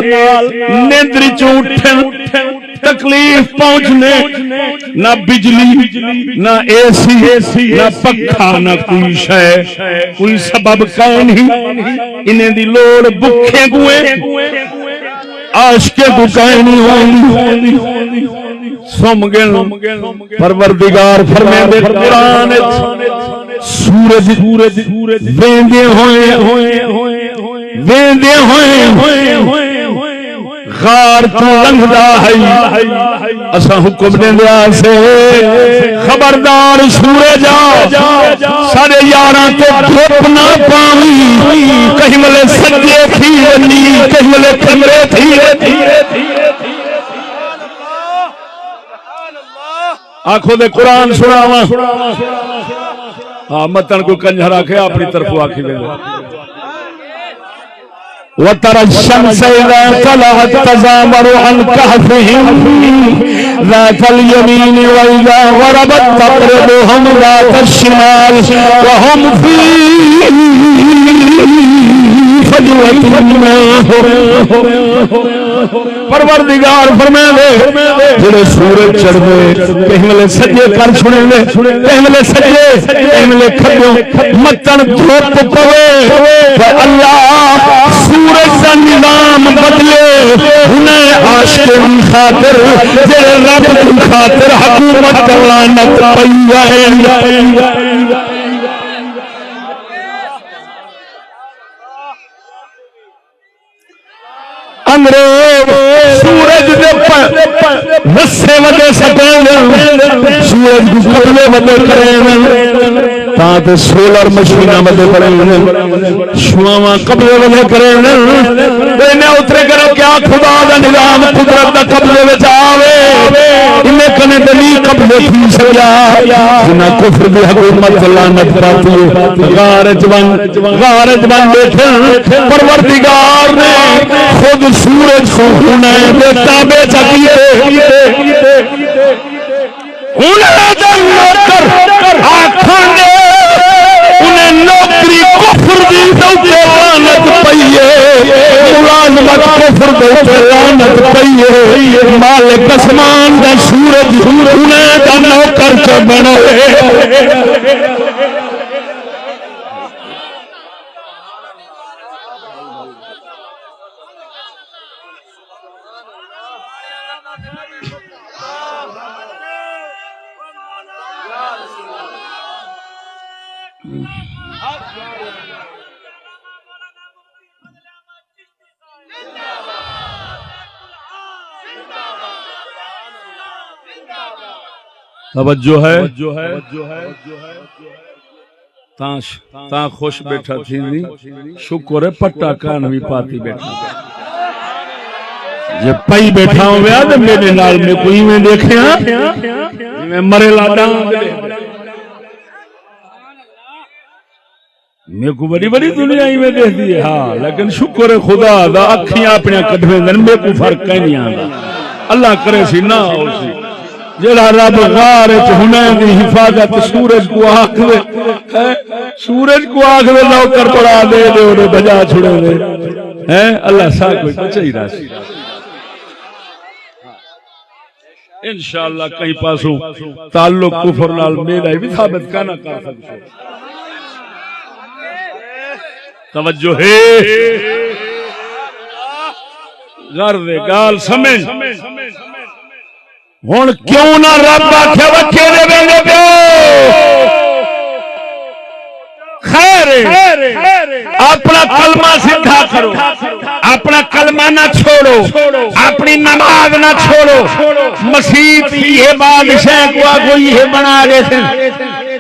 نیندر چ اٹھن تکلیف پہنچنے نہ بجلی نہ اے سی نہ پکھا نہ کوئی شے کوئی سبب کائن ہی انہیں دی لوڑ بکھے گوئے عاشقیں کو کائن ہی ہوندی سم گن پروردگار فرمائے دے قرآن سورج ویندے ہوئے غار تو لنگدا ہے اسا حکم دیندے سے خبردار سورج سارے یاراں تے دھوپ نہ پاوی کہیں ملے سجے تھی ونی کہیں ملے کمرے تھی آنکھوں دے قرآن سناواں ہاں متن کو کنجر آکھے اپنی طرف آکھی دے وَتَرَى الشَّمْسَ إِذَا طَلَعَتْ تَزَاوَرُ عَنْ كَهْفِهِمْ ذَاتَ الْيَمِينِ وَإِذَا غَرَبَتْ تَقْرِضُهُمْ ذَاتَ الشِّمَالِ وَهُمْ فِي پروردگار فرمائے جڑے سورج چڑھ گئے کہیں ملے سجے کر چھڑے کہیں ملے سجے کہیں ملے کھڑے متن دھوپ پوے اللہ سورج کا نظام بدلے انہیں عاشقوں خاطر جڑے رب کی خاطر حکومت لعنت پئی ہے انگریز سورج دے رسے وجہ سٹیں سورج کو قبلے وجہ کریں تاں سولر مشینہ وجہ کریں شواواں قبلے وجہ کریں انہیں اترے کرو کیا خدا دا نظام قدرت دا قبلے وجہ آوے انہیں کنے دلی قبلے تھی سجا جنہ کفر دی حکومت لعنت پاتی ہے غارج بن بیٹھے پروردگار نے خود سورج کو انہیں دیتا بے چکیے انہیں دن نوکر آکھان دے انہیں نوکری کفر دی دوتے لعنت پئیے ملازمت کفر دوتے لعنت پئیے مالک اسمان دا سورج انہیں دا نوکر چ بنوے توجہ ہے تاں خوش بیٹھا تھی شکر ہے پٹا کان بھی پاتی بیٹھا جب پئی بیٹھا ہوں گیا تو میرے نال میں کوئی میں دیکھے میں مرے لاڈا میرے کو بڑی بڑی دنیا ہی میں دیکھ دی ہے ہاں لیکن شکر ہے خدا دا اکھیاں اپنے کٹھویں دن میرے کو فرق کہیں نہیں آتا اللہ کرے سی نہ ہو سی جڑا رب غار حنین دی حفاظت سورج کو آنکھ دے سورج کو آنکھ دے نوکر پڑا دے دے انہیں بجا چھڑے دے اللہ سا کوئی بچہ ہی رہا سی انشاءاللہ کہیں پاسوں تعلق کفر نال میرا بھی ثابت کرنا کر سکتے توجہ ہے غرض گال سمجھ ہن کیوں نہ رب آکھے وکھے دے ویندے پیو خیر اپنا کلمہ سیدھا کرو اپنا کلمہ نہ چھوڑو اپنی نماز نہ چھوڑو مسیت یہ بادشاہ کو کوئی ہے بنا دے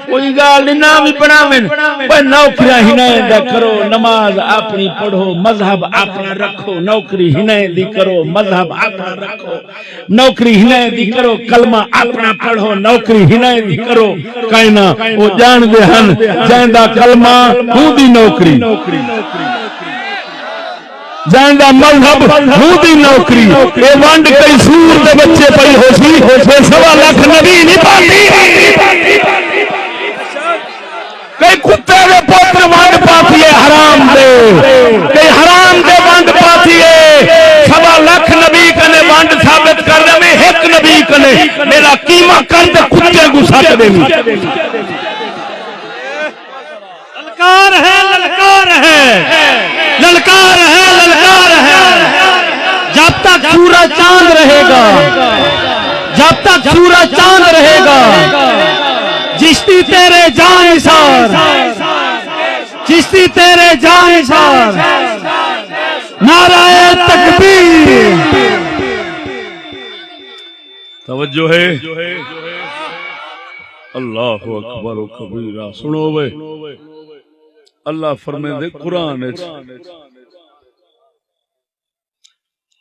کوئی گال نہ بھی بناویں اوے نوکریاں ہنائیں دا کرو نماز اپنی پڑھو مذہب اپنا رکھو نوکری ہنائیں دی کرو مذہب اپنا رکھو نوکری ہنائیں دی کرو کلمہ اپنا پڑھو نوکری ہنائیں دی کرو کائنا او جان دے ہن جاندا کلمہ ہوں دی نوکری جاندا مذہب ہوں دی نوکری اے ونڈ کئی سور دے بچے پئی ہو سی 1.25 لاکھ نبی نہیں پاتی کئی کتے دے پوتر ونڈ پاتی ہے حرام دے کئی حرام دے ونڈ پاتی ہے 1.25 لاکھ نبی کنے ونڈ ثابت کر دے میں ایک نبی کنے میرا قیمہ کر دے کتے گسا کے دے للکار ہے للکار ہے للکار ہے للکار ہے جب تک سورج چاند رہے گا جب تک سورج چاند رہے گا چشتی تیرے جان سار چشتی تیرے جان سار نعرہ تکبیر توجہ ہے اللہ اکبر و کبیرہ سنو بے اللہ فرمے دے قرآن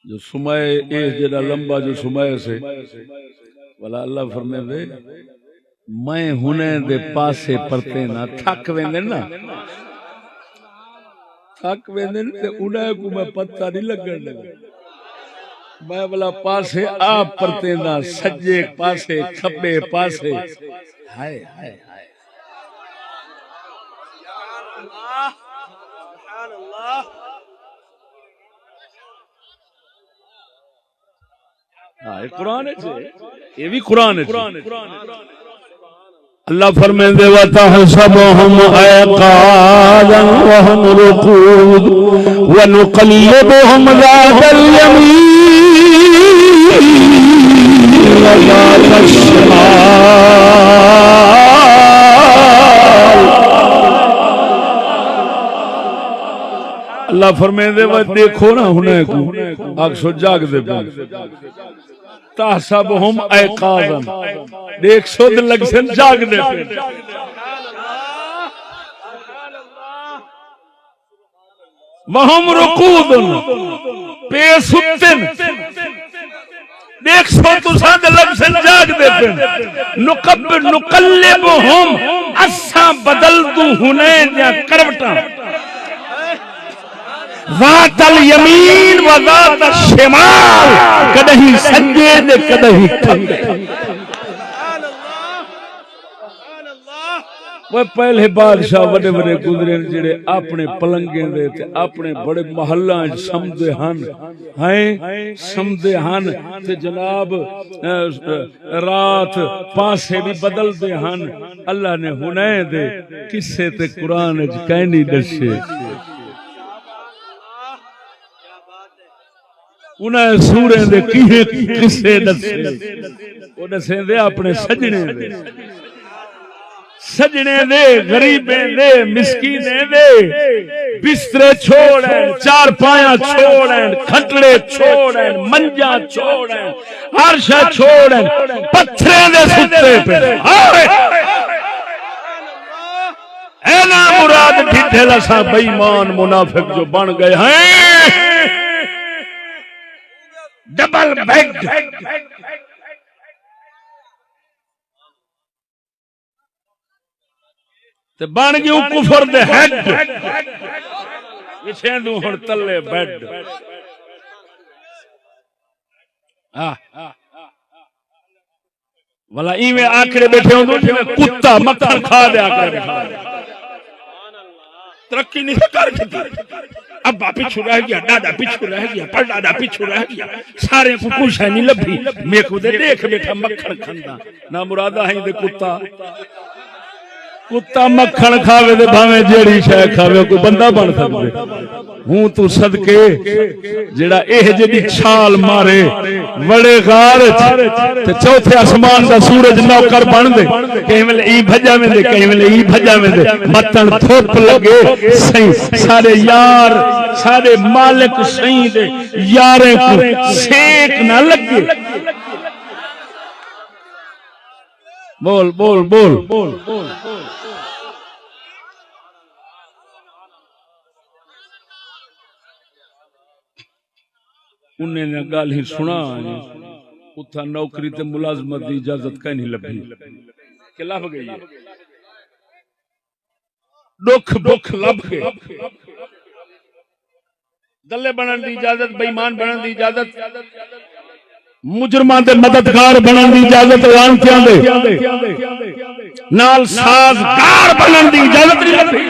جو سمائے ایس جڑا لمبا جو سمائے سے والا اللہ فرمے دے میں ہونے دے پاسے پرتے نہ تھک ویندے نا تھک ویندے تے انہیں کو میں پتہ نہیں لگن لگا میں والا پاسے آپ پرتے نہ سجے پاسے کھبے پاسے ہائے ہائے ہائے ہاں یہ قرآن ہے یہ بھی قرآن ہے اللہ فرمائے وَتَحْسَبُهُمْ أَيْقَاظًا وَهُمْ رُقُودٌ وَنُقَلِّبُهُمْ ذَاتَ الْيَمِينِ وَذَاتَ الشِّمَالِ اللہ فرمائے وہ دیکھو نا انہیں کو اکسو جاگ دے پہ تحسبهم ایقاظا دیکھ سود لگ سے جاگ دے پہ وہم رقود پہ ستن دیکھ سود لگ سے جاگ دے پہ نقلبهم اساں بدل دو ہنین یا کروٹا ذات الیمین و ذات الشمال کدہی سجے دے کدہی کھنگے وہ پہلے بادشاہ بڑے بڑے گزرے جڑے اپنے پلنگیں دے تے اپنے بڑے محلاں سمدے ہن ہیں سمدے ہن تے جناب رات پاسے بھی بدل دے ہن اللہ نے ہنے دے قصے تے قرآن وچ کہنی دسے انہیں سورے دے کیے قصے دسے وہ دسے دے اپنے سجنے دے سجنے دے غریبیں دے مسکینے دے بسترے چھوڑیں چار پایاں چھوڑیں کھٹڑے چھوڑیں منجا چھوڑیں عرشہ چھوڑیں پتھرے دے ستے پہ اے نا مراد ڈھٹھے لسا بےمان منافق جو بن گئے ہیں ڈبل بیڈ تے بن گئی کفر دے ہیڈ پچھے دو ہن تلے بیڈ والا ایویں آکڑے بیٹھے ہوندے جویں کتا مکھن کھا دے آکڑے بیٹھا ترقی نہیں کر دی ابا پیچھے رہ گیا دادا پیچھے رہ گیا پردادا پیچھے رہ گیا سارے کو کچھ نہیں لبھی میں کو دے دیکھ بیٹھا مکھن کھندا نہ مرادہ ہیں دے کتا کتا مکھن کھاوے تے بھاویں جیڑی شے کھاوے کوئی بندہ بن سکدے ہوں تو صدقے جڑا جڑی چھال مارے وڑے غار تے چوتھے آسمان دا سورج نوکر بن دے کہیں ویلے ای بھجا میں دے کہیں ویلے ای بھجا میں دے متن تھوپ لگے سہی سارے یار سارے مالک سہی دے یاریں کو سیک نہ لگے بول بول بول بول انہیں نے گال ہی سنا اتھا نوکری تے ملازمت دی اجازت کہیں نہیں لبھی کہ لب گئی ہے دکھ بکھ لب کے دلے بنن دی اجازت بےمان بنن دی اجازت مجرمان دے مددگار بنن دی اجازت لانتیاں دے نال سازگار بنن دی اجازت نہیں لبھی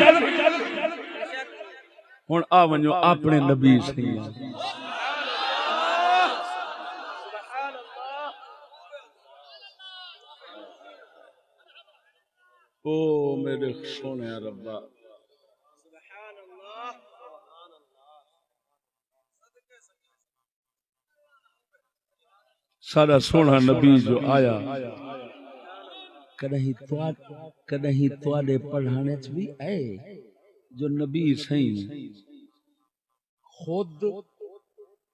ہن آ ونجو اپنے نبی سی او میرے سونے ربا سارا سونا نبی جو آیا کدہیں تواڈے پڑھانے چ بھی آئے جو نبی سہیں خود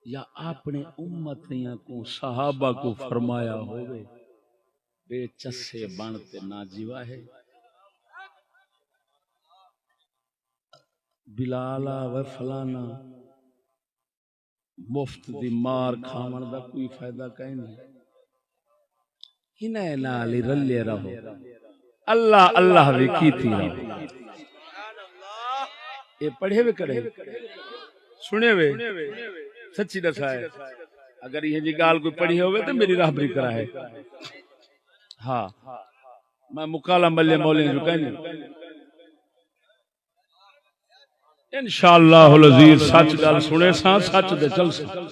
یا اپنے امتیاں کو صحابہ کو فرمایا ہوئے بے چسے بنتے نہ جیوا ہے بلالا و فلانا مفت دی مار کھاون دا کوئی فائدہ کہیں نہیں ہنے نال رلے رہو اللہ اللہ بھی کیتی رہو اے پڑھے وے کرے سنے وے سچی دسا ہے اگر یہ جی گال کوئی پڑھی ہوئے تو میری راہبری کرا ہے ہاں میں مکالا ملے مولین جو کہنے انشاءاللہ العزیز سچ گل سنے سان سچ دے چل سان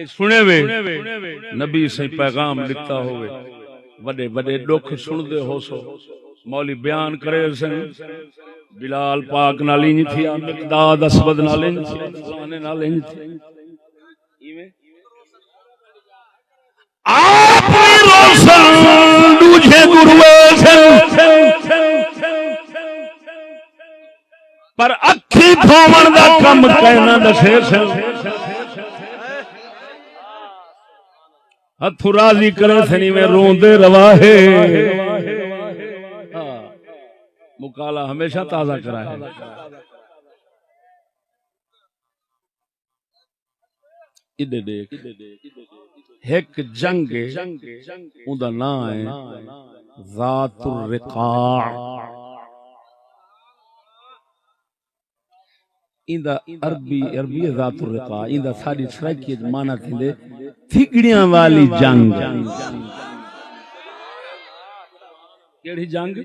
سنے وے نبی سے پیغام لکھتا ہوئے وڈے وڈے دکھ سن دے ہو سو مولی بیان کرے سن بلال پاک نالی نہیں تھی مقداد اسود نالی نہیں تھی فلانے نالی نہیں تھی آپ روشن دوجھے گروے سے پر اکھی دھومن دا کم کہنا دسے سے ہتھو راضی کرے سنی میں روندے رواہے مکالا ہمیشہ تازہ کرا ہے ادھے دیکھ ایک جنگ اندھا نام ہے ذات الرقاع اندھا عربی ذات الرقاع اندھا ساری سرائکی مانا تھی دے تھگڑیاں والی جنگ کیڑی جنگ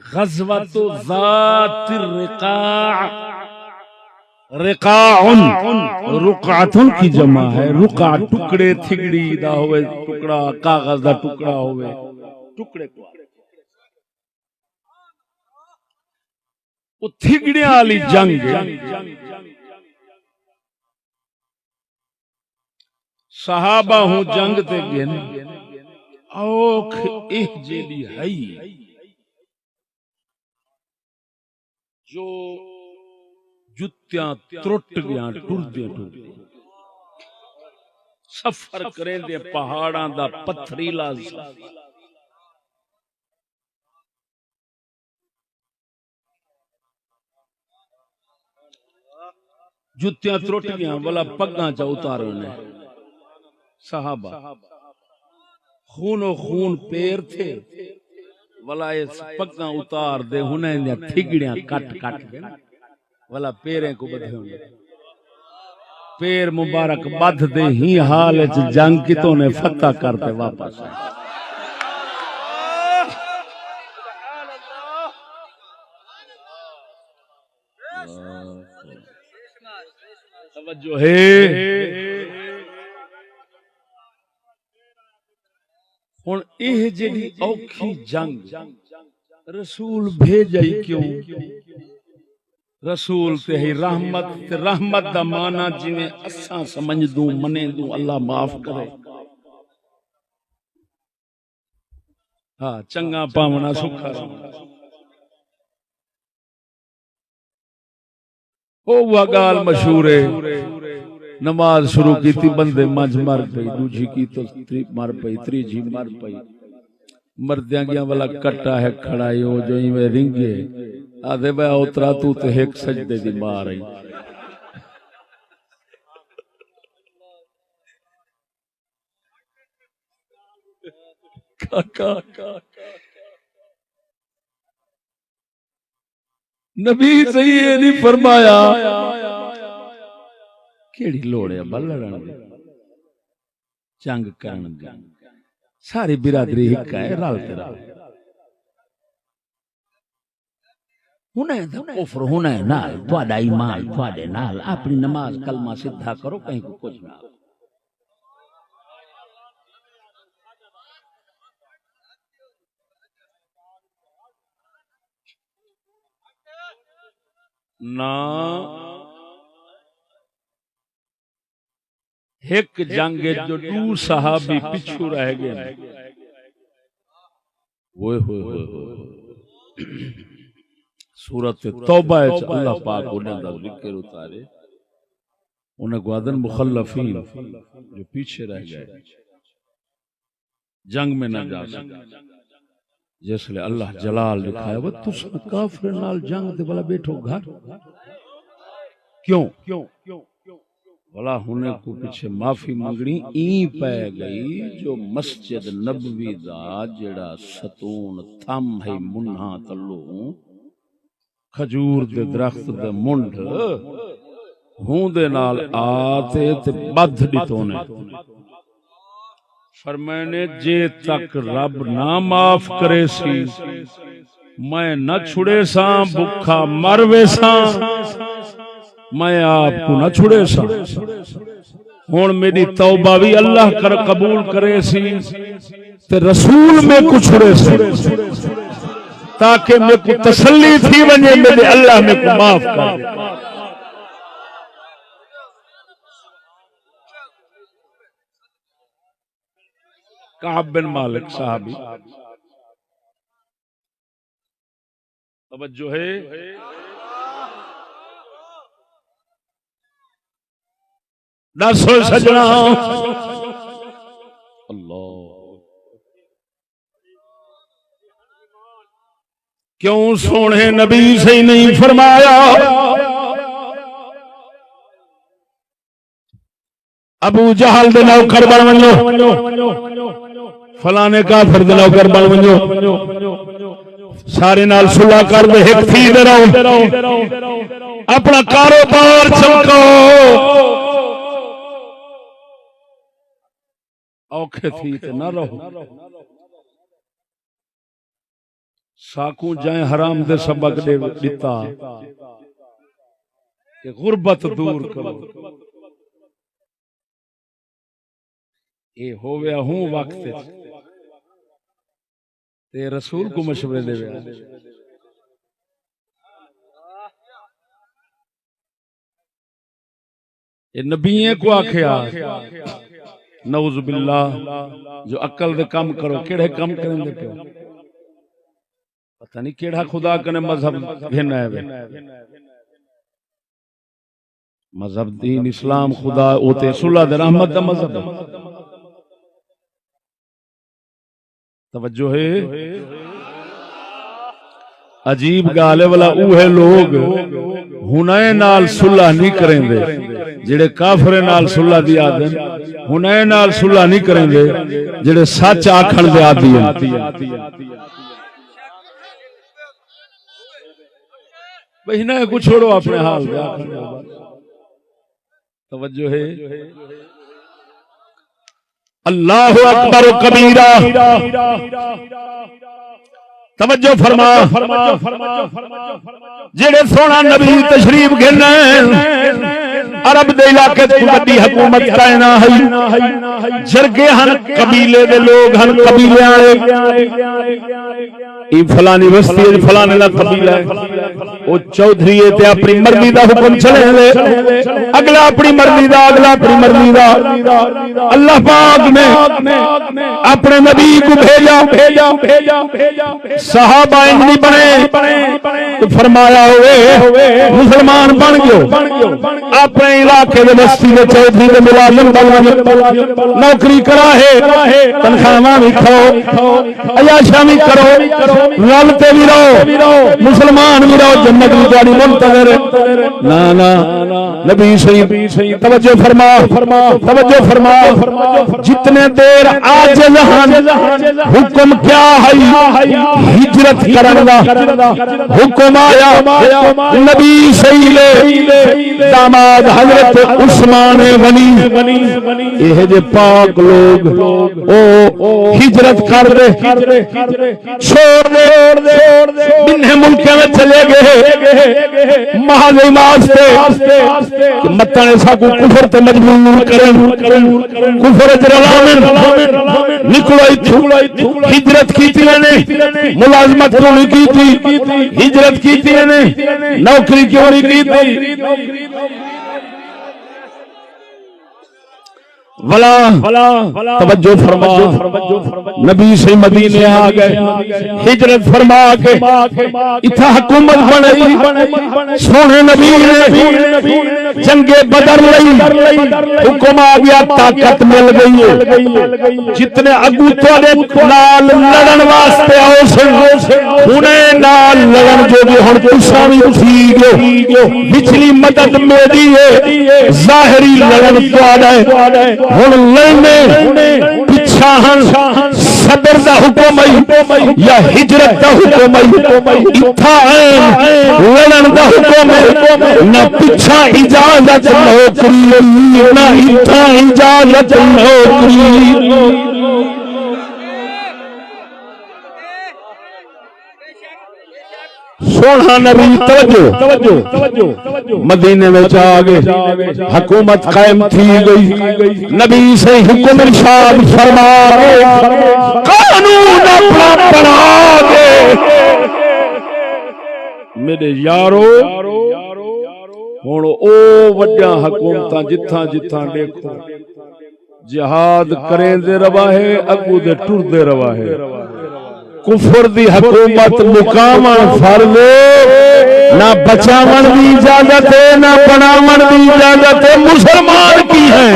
غزوۃ ذات الرقاع رقاعن رقعتن کی جمع ہے رقع ٹکڑے تھگڑی دا ہوئے ٹکڑا کاغذ دا ٹکڑا ہوئے ٹکڑے کو وہ تھگڑیاں والی جنگ صحابہ ہوں جنگ تے گن اوکھ ایک جیلی ہے جو جتیاں ترٹ گیا ٹردیاں سفر کریں دے پہاڑاں دا پتھریلا جتیاں ترٹ گیا والا پگاں چا اتارے نے صحابہ خون و خون پیر تھے والا اس پگاں اتار دے ہنے نے تھگڑیاں کٹ کٹ دے والا پیریں کو بدھے ہونے پیر مبارک بدھ دے ہی حال وچ جنگ کتوں نے فتح کرتے واپس آئے توجہ ہے ہن یہ جڑی اوکھی جنگ رسول بھیجائی کیوں رسول تے ہی رحمت تے رحمت دا معنی جویں اساں سمجھ دوں منے دوں اللہ معاف کرے ہاں چنگا پاونا سکھا وہ گال مشہور ہے نماز شروع کی تھی بندے مجھ مر پئی دوجھی کی تو مر پئی تریجھی مر پئی مردیاں گیا والا کٹا ہے کھڑائی ہو جو ہی میں رنگے آدھے بھائی اترا تو تے ایک سجدے دی مار رہی نبی صحیح ہے نہیں فرمایا کیڑی لوڑ ہے بلڑن دی جنگ کرن دی ساری برادری ہک ہے رل تے رل ہنے دا کفر ہنے نال تہاڈا ایمان تہاڈے نال اپنی نماز کلمہ سدھا کرو کہیں کو کچھ نہ نا ایک جنگ جو دو صحابی پچھو رہ گئے ہوئے سورت توبہ اللہ پاک انہیں دا ذکر اتارے انہیں گوادن مخلفین جو پیچھے رہ گئے جنگ میں نہ جا سکتے جس لئے اللہ جلال لکھایا وہ تُس کافر نال جنگ دے بلا بیٹھو گھر کیوں بلا ہونے کو پیچھے معافی منگنی این پہ گئی جو مسجد نبوی دا جڑا ستون تھم ہے منہا تلو کھجور دے درخت دے منڈ ہون دے نال آتے تے بدھ ڈیتونے فرمانے جے تک رب نہ معاف کرے سی میں نہ چھڑے ساں بکھا مروے ساں میں آپ کو نہ چھڑے ساں ہون میری توبہ بھی اللہ کر قبول کرے سی تے رسول میں کو چھڑے سی تاکہ میں کو تسلی تھی ونجے میرے اللہ میں کو معاف کرے کعب بن مالک صحابی توجہ ہے دسو سجنا اللہ کیوں سونے نبی سے نہیں فرمایا ابو جہل دے نوکر بن ونجو فلانے کافر دے نوکر بن ونجو سارے نال صلح کر دے ایک تھی دے رہو اپنا کاروبار چمکاؤ اوکھے تھی تے نہ رہو ساکوں جائیں حرام دے سبق دے دیتا کہ غربت دور کرو اے ہویا ہوں وقت تے رسول کو مشورے دے ویا اے نبییں کو آکھیا نعوذ باللہ جو عقل دے کام کرو کیڑے کام کریں دے پیو پتہ نہیں کیڑا خدا کنے مذہب گھنا ہے مذہب دین اسلام خدا اوتے صلح دے رحمت دا مذہب توجہ ہے عجیب گال ہے والا اوہے لوگ ہنے نال صلح نہیں کریں دے جڑے کافر نال صلح دی آدن ہنے نال صلح نہیں کریں دے جڑے سچ آکھن دے آدی ہیں بھئی نہ کو چھوڑو اپنے حال دے آکھن دے توجہ ہے اللہ اکبر کبیرہ توجہ فرما جڑے سونا نبی تشریف گھنے عرب دے علاقے تے بڑی حکومت کائنا ہے جرگے ہن قبیلے دے لوگ ہن قبیلے والے ای فلانی بستی فلانے دا قبیلہ ہے او چودھری تے اپنی مرضی دا حکم چلے لے اگلا اپنی مرضی دا اگلا اپنی مرضی دا اللہ پاک نے اپنے نبی کو بھیجا صحابہ نہیں بنے تو فرمایا ہوئے مسلمان بن گئے اپنے علاقے دے بستی دے چودھری دے ملازم بن نوکری کرا ہے تنخواہ بھی کھاؤ عیاشیاں بھی کرو رلتے بھی رہو مسلمان بھی رہو جنت بھی تہاڈی منتظر نا نا نبی صحیح توجہ فرما جتنے دیر عاجز ہن حکم کیا ہے ہجرت کرن دا حکم آیا نبی صحیح لے داماد حضرت عثمان غنی یہ جے پاک لوگ او ہجرت کر دے چھوڑ دے انہیں ملکوں میں چلے گئے محض واسطے کہ متاں ایسا کو کفر تے مجبور کرن کفر تے رلامن نکلو ایتھوں ہجرت کیتی نے ملازمت کیوں نہیں کیتی ہجرت کیتی نے نوکری کیوں نہیں کیتی ولا توجہ فرما نبی سے مدینے آ گئے ہجرت فرما کے اتھا حکومت بنائی سونے نبی نے جنگ بدر لئی حکم آ گیا طاقت مل گئی ہے جتنے اگو تھوڑے نال لڑن واسطے آؤ سے انہیں نال لڑن جو بھی ہن تساں وی ٹھیک ہو پچھلی مدد میری ہے ظاہری لڑن تہاڈا ہے ہن لڑنے پچھا ہن صدر دا حکم ہے یا ہجرت دا حکم ہے اتھا لڑن دا حکم ہے نہ پچھا اجازت نوکری نہ اتھا اجازت نوکری سونا نبی توجہ مدینے میں آ گئے حکومت قائم تھی گئی نبی سے حکم ارشاد فرما قانون اپنا بنا دے میرے یارو ہن او وڈا حکومتاں جتھاں جتھاں دیکھو جہاد کریں دے روا ہے اگو دے ٹر دے روا ہے کفر دی حکومت مقامن فرض نہ بچاون دی اجازت ہے نہ بناون دی اجازت ہے مسلمان کی ہے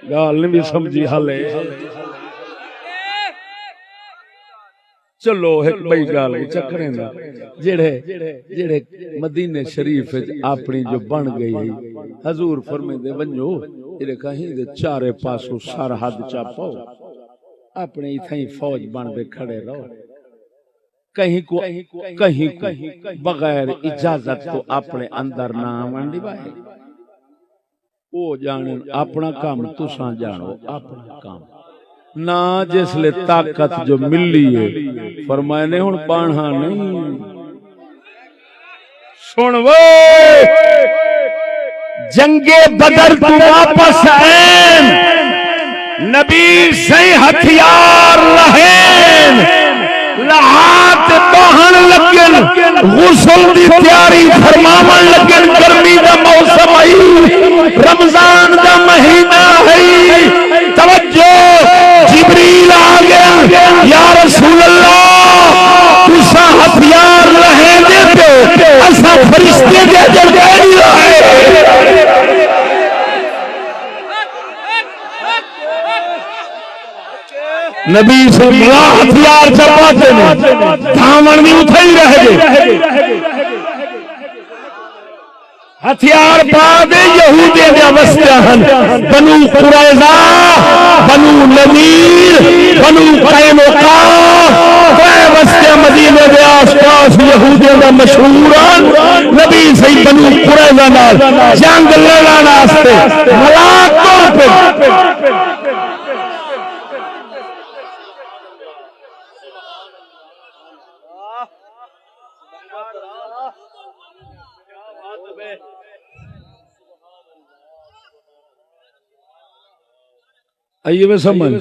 گال نہیں بھی سمجھی حالے چلو ایک بھائی گال چکریں دا جڑے مدینے شریف اپنی جو بن گئی حضور فرمیندے ونجو اے کہیں دے چارے پاسوں سرحد چا پاؤ اپنے اتھائی فوج بن دے کھڑے رہو کہیں کو بغیر اجازت تو اپنے اندر نہ آمن دیوائے او جانن اپنا کام تساں جانو اپنا کام نہ جس لے طاقت جو ملی ہے فرمائے نے ہن پانہا نہیں سن وے جنگ بدر تو واپس آئیں نبی سے ہتھیار لہین لہات بہن لگن غسل دی تیاری فرماون لگن گرمی دا موسم آئی رمضان دا مہینہ ہے توجہ جبریل آ گیا یا رسول اللہ تسا ہتھیار لہین دیتے اسا فرشتے دے جلدی رہے نبی سے ملا ہتھیار چپاتے ہیں راون بھی اتھے ہی رہ گئے ہتھیار پا دے یہودی دے وسطے ہن بنو قریظہ بنو نذیر بنو قینقاع اے وسطے مدینے دے آس پاس یہودیاں دا مشہور نبی صحیح بنو قریظہ نال جنگ لڑن واسطے ملاقوں پہ آئیے میں سمجھ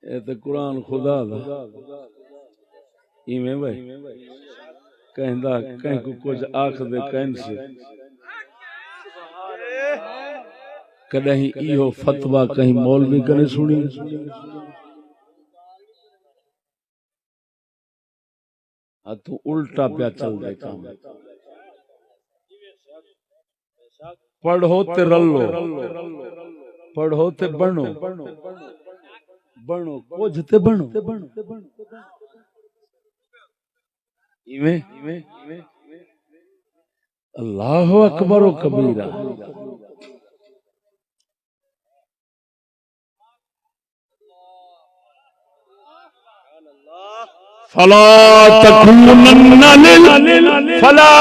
اے تے قرآن خدا دا ایویں بھائی کہندا کہیں کو کچھ آکھ دے کہن سے کدہیں ایہو فتویٰ کہیں مولوی کنے سنی تو الٹا پیا چل دے کام پڑھو تے رلو پڑھو تے بنو بنو کچھ تے بنو ایویں اللہ اکبر و کبیرہ فلا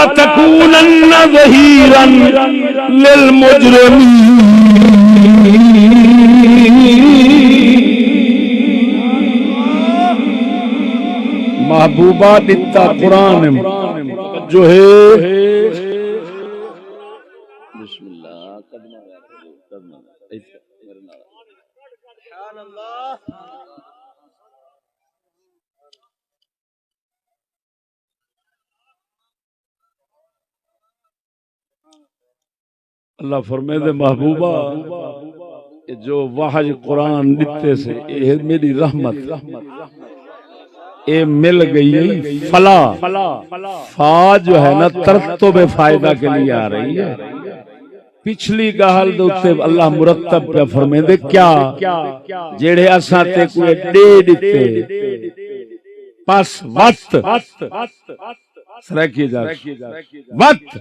تكونن ظهيرا للمجرمين محبوبہ دیتا قرآن جو ہے بسم اللہ سبحان اللہ اللہ فرمائے دے محبوبہ جو وحی قرآن دیتے سے یہ میری رحمت اے مل گئی فلا فا جو ہے نا ترتب فائدہ کے لیے آ رہی ہے پچھلی گال دوتے اللہ مرتب پہ فرمائے دے کیا جیڑے اساں تے کوئی دے دیتے پس وقت سرکی جا وقت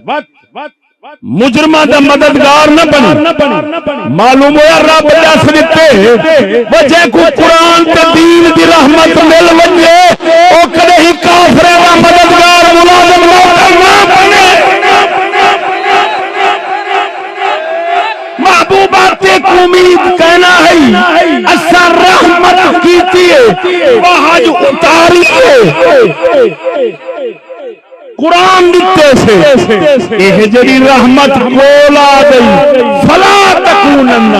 مجرمہ دا مددگار نہ بنی معلوم ہوا رب دس دیتے وجہ کو قرآن تے دین دی رحمت مل ونجے او کدے ہی کافر دا مددگار ملازم نہ بنے محبوبات کو امید کہنا ہے اسا رحمت کیتی ہے وحج اتاری ہے قرآن دیتے سے یہ جڑی رحمت کول آ گئی فلا تکونن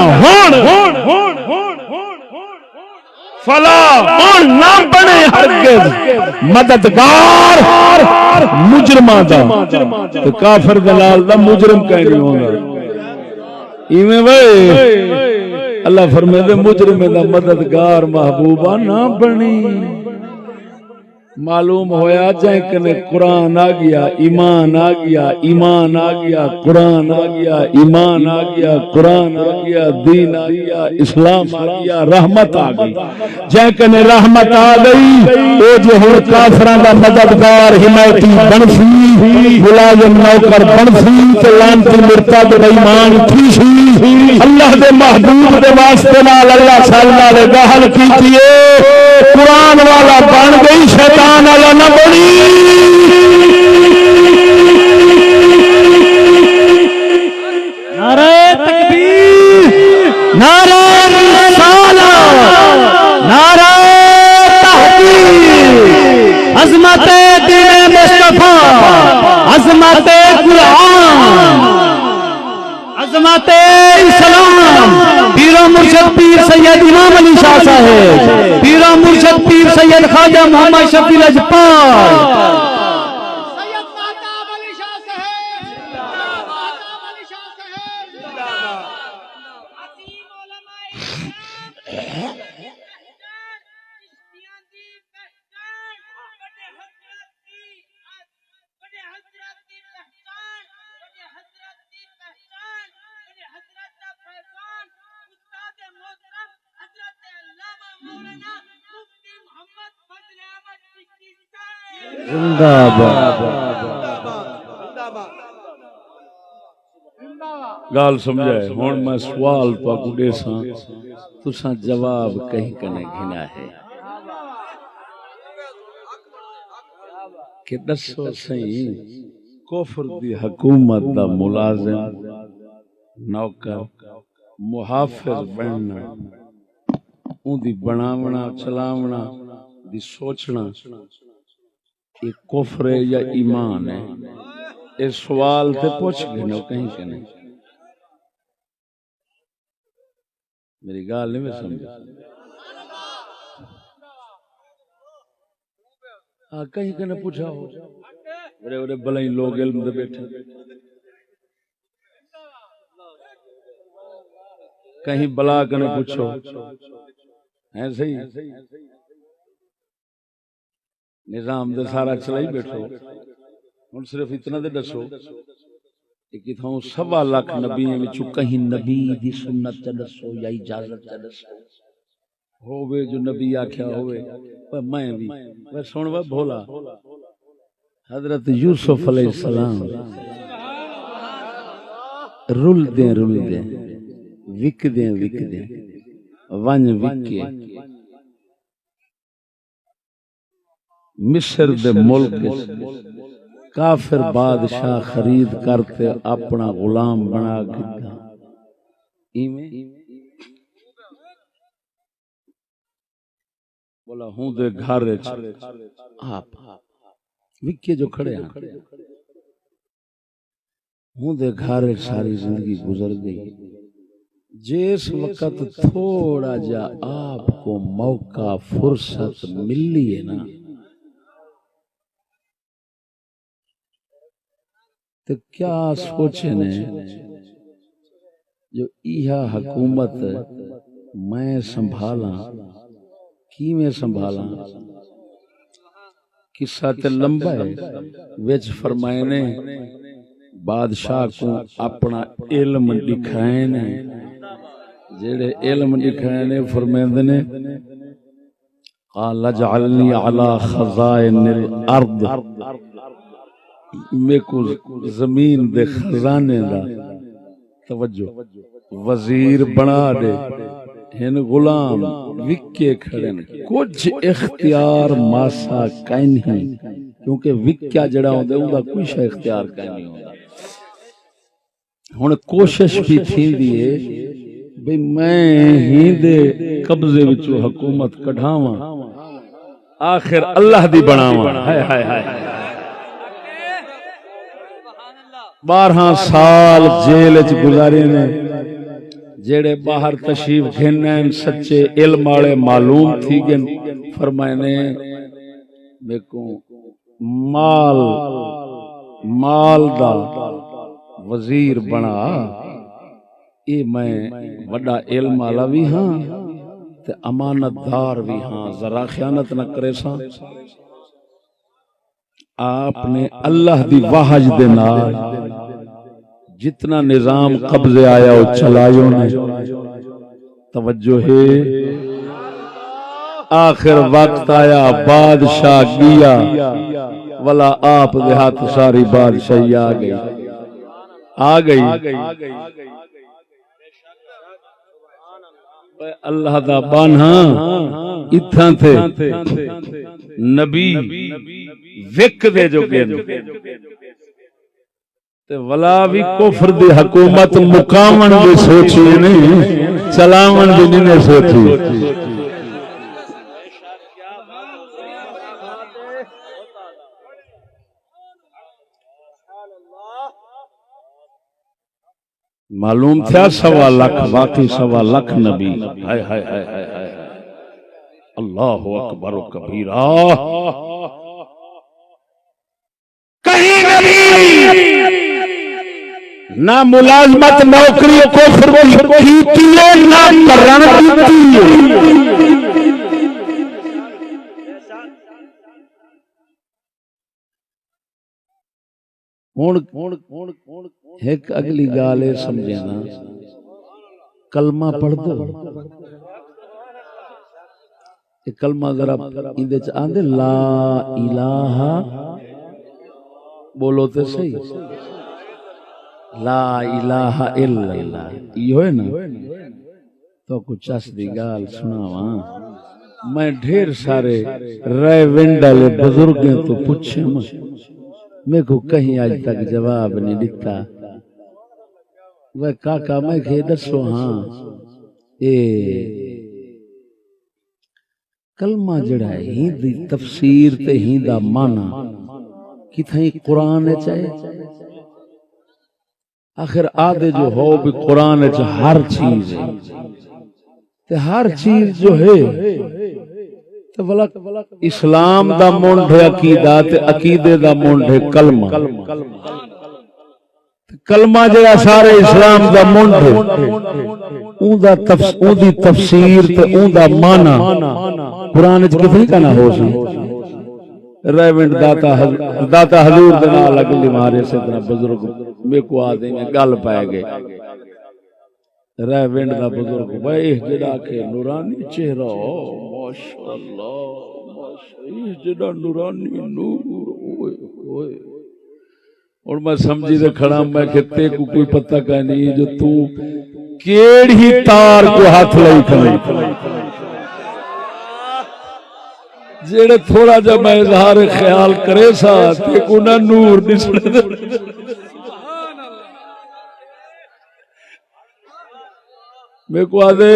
فلا نہ بنے ہرگز مددگار مجرمہ دا تو کافر دلال دا مجرم کہیں نہیں ہوگا ایویں بھائی اللہ فرمائے دے مجرم دا مددگار محبوبہ نہ بنی معلوم ہویا جائیں کہ قرآن آ گیا ایمان آ گیا ایمان آ گیا قرآن آ گیا ایمان آ گیا قرآن آ گیا دین آ گیا اسلام آ گیا رحمت آ گئی جائیں کہ رحمت آ گئی او جو ہر کافران دا مددگار حمایتی بنسی ملازم نوکر بنسی لعنتی مرتد ایمان تھی اللہ دے محبوب دے واسطے نال اللہ صلی اللہ علیہ گہل کیجئے قرآن والا بن گئی شیطان والا نہ بنی نعرہ تکبیر نعرہ رسالہ نعرہ تحقیق عظمت دین مصطفیٰ عظمت قرآن عظمت اسلام پیر و مرشد پیر سید امام علی شاہ صاحب پیر و مرشد پیر سید خواجہ محمد شفیع الاجپال زندہ باد گال سمجھائے ہون میں سوال تو گڈے ساں تساں جواب کہیں کنے گھنا ہے کہ دسو سہی کفر دی حکومت دا ملازم نوکر محافظ بننا اون دی بناونا چلاونا دی سوچنا یہ کفر ہے یا ایمان ہے یہ سوال تے پوچھ گئے کہیں کہ نہیں میری گال نہیں میں سمجھا کہیں کہ نہیں پوچھا ہو بڑے بڑے بلائی لوگ علم دے بیٹھے کہیں بلا کے نہیں پوچھو ایسے ہی نظام دے سارا چلائی بیٹھو ہن صرف اتنا دے دسو کہ کتھوں 1.25 لاکھ نبیوں وچ کہیں نبی دی سنت تے دسو یا اجازت تے دسو ہووے جو نبی آکھیا ہووے پر میں بھی وہ سن وا بھولا حضرت یوسف علیہ السلام رول دیں وک دیں ون وکے مصر دے ملک کافر بادشاہ خرید کرتے اپنا غلام بنا گیا ایویں بولا ہوں دے گھر آپ وکے جو کھڑے ہیں ہوں دے گھر ساری زندگی گزر گئی جس وقت تھوڑا جا آپ کو موقع فرصت ملی ہے نا تو کیا سوچے نے جو یہ حکومت میں سنبھالا کی میں سنبھالا قصہ تے لمبا ہے وچ فرمائے نے بادشاہ کو اپنا علم دکھائے نے جڑے علم دکھائے نے فرمائے نے قال اجعلنی علی خزائن الارض میں کو زمین دے خزانے دا توجہ وزیر بنا دے ہن غلام وکے کھڑے کچھ اختیار ماسا کہیں نہیں کیونکہ وکیا جڑا ہوندا اوندا کوئی شے اختیار کہیں نہیں ہوندا ہن کوشش بھی تھی دیے بھئی میں ہی دے قبضے وچوں حکومت کڈھاواں آخر اللہ دی بناواں ہائے ہائے ہائے 12 سال جیل وچ گزارے نے جڑے باہر تشریف گھنن سچے علم والے معلوم تھی گن فرمائے نے میں کو مال دا وزیر بنا اے میں بڑا علم والا بھی ہاں تے امانت دار بھی ہاں ذرا خیانت نہ کرے سا آپ نے اللہ دی واہج دے نال جتنا نظام قبضے آیا وہ چلائیوں نے توجہ ہے آخر وقت آیا بادشاہ گیا والا آپ دے ہاتھ ساری بادشاہی آ گئی اللہ دا بانا اتھاں تھے نبی وک دے جو گئے تے ولا بھی کفر دی حکومت مقامن بھی سوچی نہیں چلاون بھی نہیں سوچی معلوم تھا 1.25 لاکھ باقی 1.25 لاکھ نبی ہائے ہائے ہائے ہائے اللہ اکبر و کبیرہ کہیں نبی نہ ملازمت نوکری کو فرمائی کی نہ کرن کی ایک اگلی گالے سمجھے نا کلمہ پڑھ دو یہ کلمہ ذرا اندے چ آندے لا الہ بولو تے صحیح لا الہ الا اللہ یہ ہے نا تو کچھ اس دی گال سناواں میں ڈھیر سارے رائے ونڈالے بزرگوں تو پوچھے میں کو کہیں آج تک جواب نہیں دیتا وہ کاکا میں کہ دسو ہاں اے کلمہ جڑا ہے ہی دی تفسیر تے ہی دا معنی کتھائی قرآن چاہے آخر آدھے جو ہو بھی قرآن چاہے ہر چیز ہے تے ہر چیز جو ہے تے بلا اسلام دا مونڈ ہے عقیدہ تے عقیدے دا مونڈ ہے کلمہ کلمہ جڑا سارے اسلام دا مونڈ ہے اون دی تفسیر تے اون دا معنی قرآن وچ کتنی کا نہ ہو سی ریونڈ داتا حضور دے نال اگلی مارے سے اتنا بزرگ میں کو آ دیں گل پائے گئے ریونڈ دا بزرگ بھائی جڑا کہ نورانی چہرہ ماشاءاللہ ماشاءاللہ جڑا نورانی نور اوئے اوئے اور میں سمجھی دے کھڑا میں کہ تے کو کوئی پتہ کا نہیں جو تو کیڑی تار کو ہاتھ لائی کھڑی جیڑے تھوڑا جا میں اظہار خیال کرے سا تے کو نہ نور نہیں سنے میں کو آدھے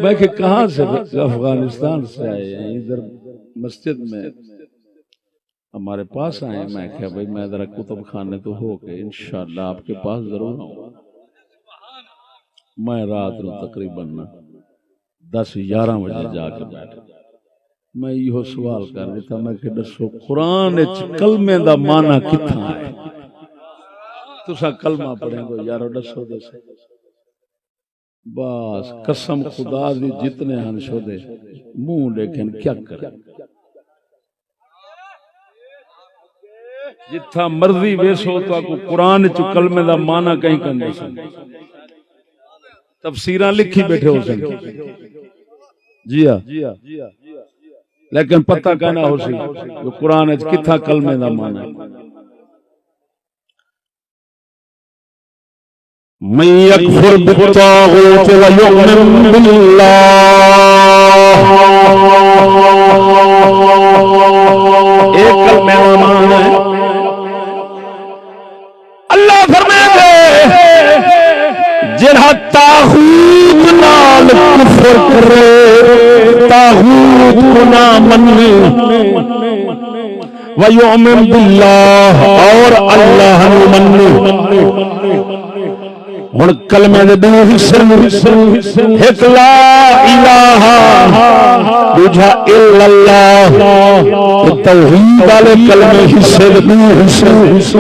میں کہ کہاں سے افغانستان سے آئے ہیں ادھر مسجد میں ہمارے پاس آئے میں کہا بھائی میں ذرا کتب خانے تو ہو کے انشاءاللہ آپ کے پاس ضرور آؤں میں رات نو تقریباً 10-11 بجے جا کے بیٹھا میں یہ سوال کر رہا تھا میں کہ دسو قرآن کلمے دا معنی کتنا ہے تسا کلمہ پڑھیں گے یارو دسو دسو بس قسم خدا دی جتنے ہن شو دے منہ لیکن کیا کریں جتھا مرضی ویسو تو کو قرآن چ کلمے دا معنی کہیں کرنے سن تفسیراں لکھی بیٹھے ہو سن جی ہاں لیکن پتہ کہنا ہو سی جو قرآن وچ کتھا کلمے دا معنی ہے من یکفر بالطاغوت ویؤمن باللہ ایک کلمے دا معنی ہے اللہ فرمائے جڑا طاغوت نال کفر کرے طاغوت کو نہ منے ویؤمن باللہ اور اللہ نو منے ہن کلمے دے دو حصے ایک لا الہ دوجا الا اللہ توحید والے کلمے حصے دے دو حصے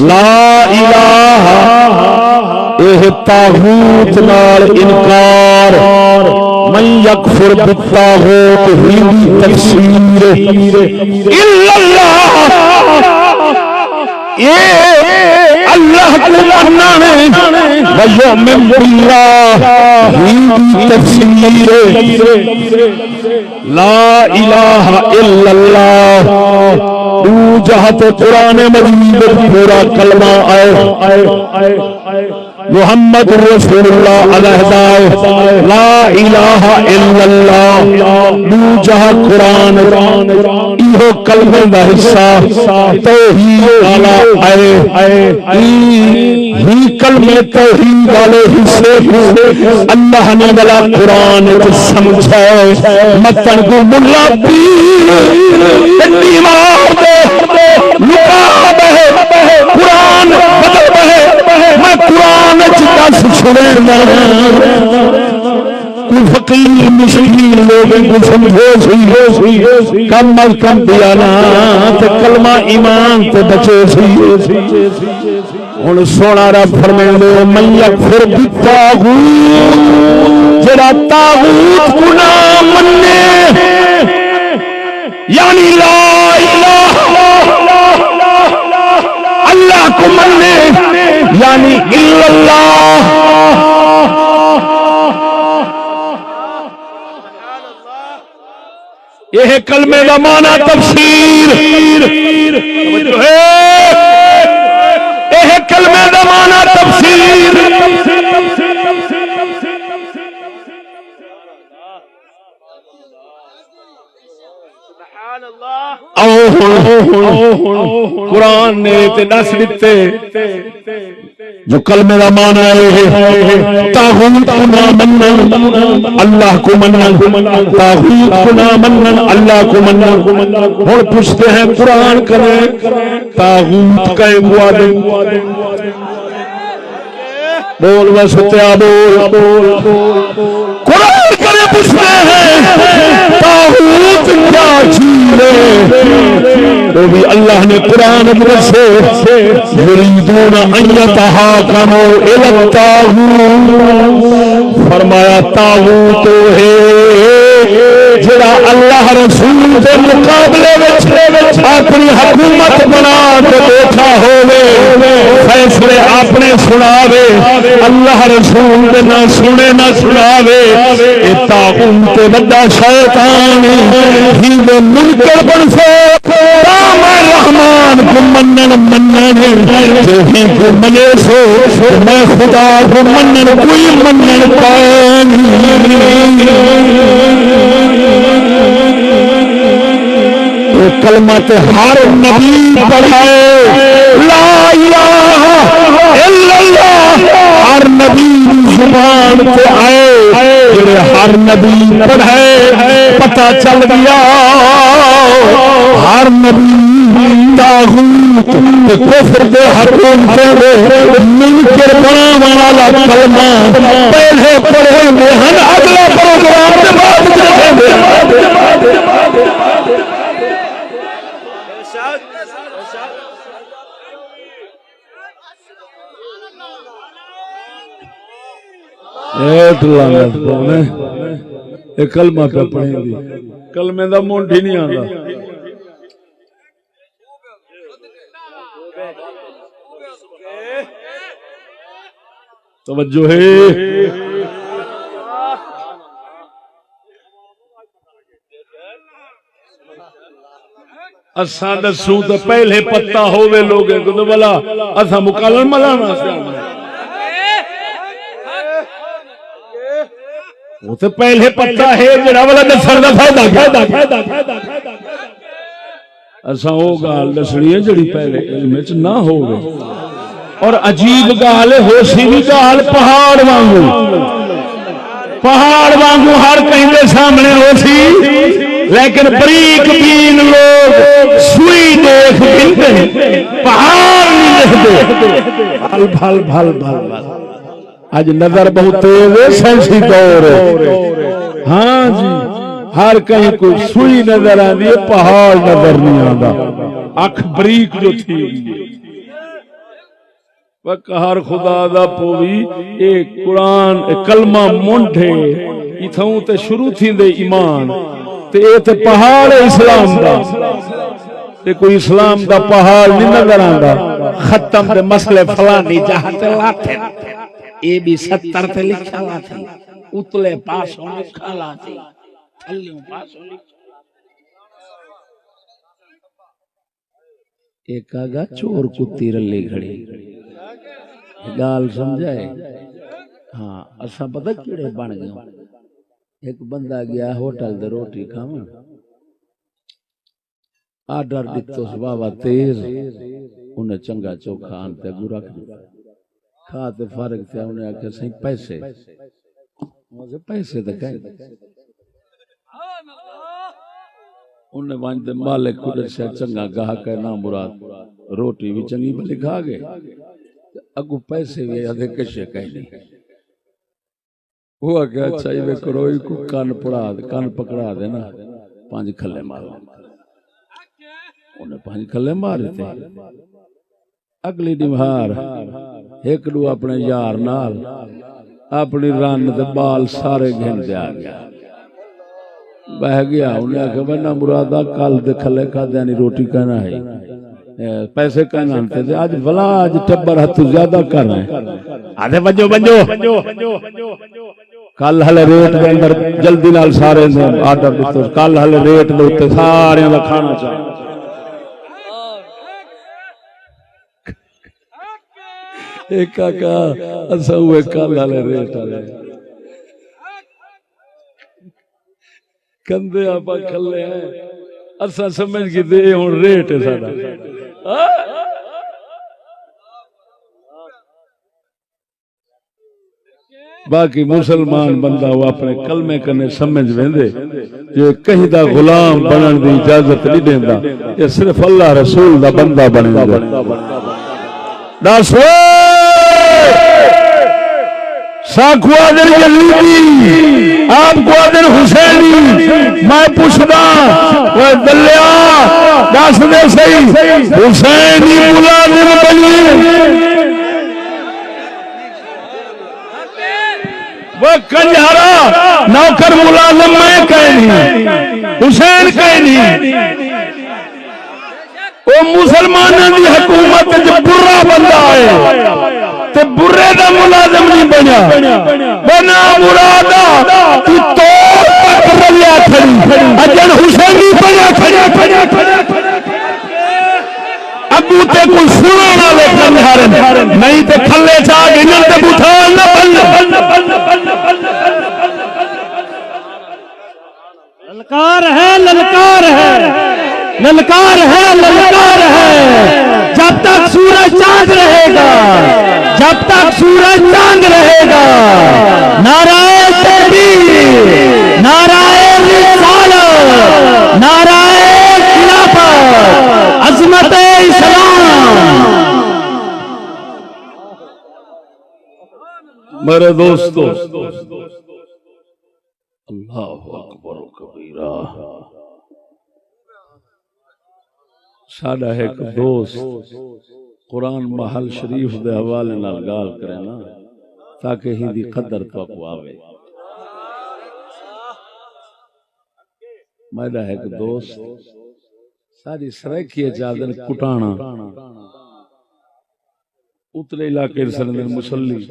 لا الہ اے طاغوت نال انکار من یکفر بالطاغوت ہی تفسیر الا اللہ اللہ کو ماننا ہے ویؤمن باللہ ہی تفسیر لا الہ الا اللہ دو جہت قرآن مجید پورا کلمہ آئے محمد رسول اللہ علیہ لا الہ الا اللہ دو جہاں قرآن ایہو کلمہ دا حصہ توحید والا آئے ہی کلمہ توحید والے حصے اللہ نے والا قرآن کو سمجھائے متن کو ملا پیر دیوار دے لکا بہے قرآن بدل بہے میں قرآن چکا سچھڑے کوئی فقیر مسکین لوگوں کو سمجھو سی کم از کم دیانا تے کلمہ ایمان تے بچے سی ہن سونا رب فرمائے من یکفر بالطاغوت جڑا طاغوت کو نہ منے یعنی لا الہ اللہ کو منے یعنی الا اللہ یہ کلمے دا معنی تفسیر یہ کلمے دا معنی تفسیر قرآن نے تے دس دیتے جو کلمے دا معنی ہے طاغوت کو نہ منن اللہ کو منن طاغوت کو نہ منن اللہ کو منن اور پوچھتے ہیں قرآن کرے طاغوت کا بوادے بول وسطیا بول قرآن کرے پوچھتے ہیں طاغوت کیا چیز ہے تو بھی اللہ نے قرآن میں سے یریدون ان یتحاکموا الی الطاغوت فرمایا طاغوت تو ہے جڑا اللہ رسول کے مقابلے وچ اپنی حکومت بنا کے بیٹھا ہوے فیصلے اپنے سناوے اللہ رسول دے نہ سنے نہ سناوے اے طاغوت بڑا شیطان ہی وہ منکر بن سے رحمان کو منن جو ہی کو منے سو میں خدا کو منن کوئی منن پانی کلمت ہر نبی پڑھائے لا الہ الا اللہ ہر نبی زبان پہ آئے ہر نبی پڑھائے پتہ چل گیا ہر نبی طاغوت کفر دے حکومتوں دے منکر بنانے والا کلمہ پہلے پڑھے ہوئے ہیں اگلا پروگرام کے بعد دیکھیں گے کلمہ پہ پڑھیں گی کلمے دا مونڈ ہی نہیں آتا توجہ ہے اساں دسوں تے پہلے پتہ ہوے لوگے کو بلا اساں مکالم ملانا وہ تو پہلے پتہ ہے جڑا والا دسن دا فائدہ اساں او گال دسنی ہے جڑی پہلے علم وچ نہ ہوے اور عجیب گال ہو سی بھی گال پہاڑ وانگو ہر کہیں دے سامنے ہو سی لیکن بریک بین لوگ سوئی دیکھ بنتے پہاڑ نہیں دیکھتے بھل بھل آج نظر بہت تیز ہے سینسی دور ہے ہاں جی ہر کہیں کوئی سوئی نظر آندی ہے پہاڑ نظر نہیں آندا اکھ بریک جو تھی قہر خدا دا پوی ایک قرآن کلمہ منڈے اتھوں تے شروع تھی دے ایمان تے اے تے پہاڑ اسلام دا تے کوئی اسلام دا پہاڑ نہیں نظر آندا ختم دے مسئلے فلانی جہاں لاتے اے بھی 70 تے لکھا لاتے اتلے پاسوں لکھا لاتے تھلیوں پاسوں لکھا ایک آگا چور کتی رلی گھڑی گال سمجھائے ہاں اسا پتہ کیڑے بن گئے ایک بندہ گیا ہوٹل دے روٹی کھاون آرڈر دتو بابا تیز انہیں چنگا چوکھا آن تے گورا کھا تے فارغ تے انہیں آکھیا سی پیسے مجھے پیسے تے کہیں انہیں وانج دے مالک کڑے سے چنگا گاہ کہ نا مراد روٹی بھی چنگی بلی کھا گئے اگو پیسے بھی آدھے کشے کہیں نہیں ہوا کہ اچھا یہ کروئی کو کان پکڑا دے نا 5 کھلے مار انہیں 5 کھلے مارے تھے اگلی نمہار ایک دو اپنے یار نال اپنی ران دے بال سارے گھن دے آ گیا بہ گیا انہیں آکھا بنا مرادہ کال دے کھلے کھا دینی روٹی کہنا ہے پیسے کہنا آنتے تھے آج بلا آج ٹبر ہتھ زیادہ کر رہے ہیں آدھے بنجو کل ہلے ریٹ دے اندر جلدی نال سارے نے آرڈر دتا کل ہلے ریٹ دے اوتے سارے دا کھانا چاہیے ایک کاکا اسا ہوئے کل ہلے ریٹ والے کندے آپ کھلے ہیں اسا سمجھ کے دے ہن ریٹ ہے ساڈا باقی مسلمان بندہ وہ اپنے کلمے کنے سمجھ ویندے جو کہیں دا غلام بنن دی اجازت نہیں دیندا یہ صرف اللہ رسول دا بندہ بنے گا دسو ساکو آدر یزیدی آپ کو آدر حسینی میں پوچھدا وہ دلیا دس دے صحیح حسینی ملازم بنی وہ کنجارا نوکر ملازم میں کہیں حسین کہیں وہ مسلمانوں کی حکومت جو برا بندہ ہے تو برے دا ملازم نہیں بنیا بنا مرادا تو تک رلیا کھڑی اجن حسینی بنیا کھڑی ابو تے کوئی سنو نہ لے کنجارن نہیں تے کھلے چاہ گنن تے بٹھان نہ بن للکار ہے للکار ہے للکار ہے للکار ہے جب تک سورج چاند رہے گا جب تک سورج چاند رہے گا نعرہ تکبیر نعرہ رسالت نعرہ خلافت عظمت اسلام میرے دوستو اللہ اکبر و کبیرہ ساڈا ایک دوست قرآن محل شریف دے حوالے نال گال کرے نا تاکہ ہی دی قدر تو کو آوے میرا ایک دوست ساری سرائکی چادر کٹانا اترے علاقے سرندر مسلی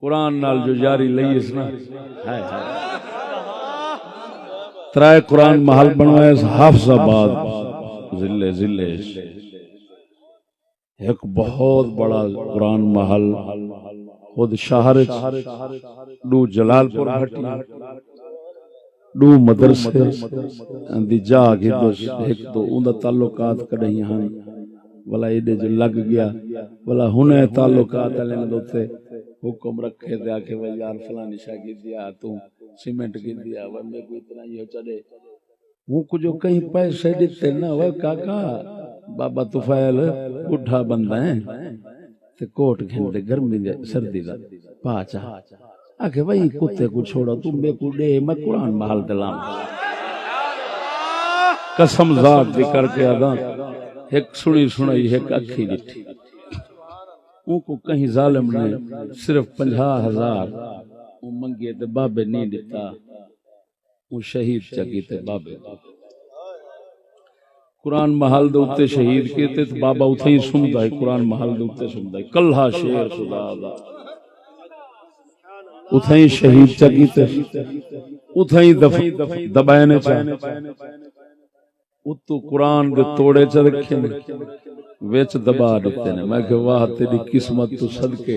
قرآن نال جو جاری لئی اس نا ترائے قرآن محل بنوائے حافظ آباد ضلع ایک بہت بڑا قرآن محل خود شہر دو جلال پور ہٹی دو مدرسے دی جا کے ایک دو ان تعلقات کڑھی ہیں بلا ایڈے جو لگ گیا بلا ہنے تعلقات علیہ دوتے حکم رکھے دیا کہ وہ یار فلانی شاہ کی دیا تو سیمنٹ کی دیا وہ میں کوئی اتنا ہی ہو چلے وہ کو جو کہیں پیسے دیتے نا وہ کاکا بابا طفیل بڑھا بندہ ہیں تے کوٹ گھنٹے گرمی سردی دا پاچا آکے بھائی کتے کو چھوڑا تم بے کو دے میں قرآن محل دلام قسم ذات دی کر کے آدھا ایک سنی سنائی ایک اکھی جٹھی ان کو کہیں ظالم نے صرف 50,000 منگے تے بابے نہیں دیتا وہ شہید چکی تے بابے قرآن محل دے اتے شہید کیتے تے بابا اتھے ہی سندا ہے قرآن محل دے اتے سندا ہے کلھا شیر خدا دا اتھے ہی شہید چکی تے اتھے ہی دبائنے چاہ اتو قرآن دے توڑے چا رکھے نے ویچ دبا دیتے نے میں کہ واہ تیری قسمت تو صدقے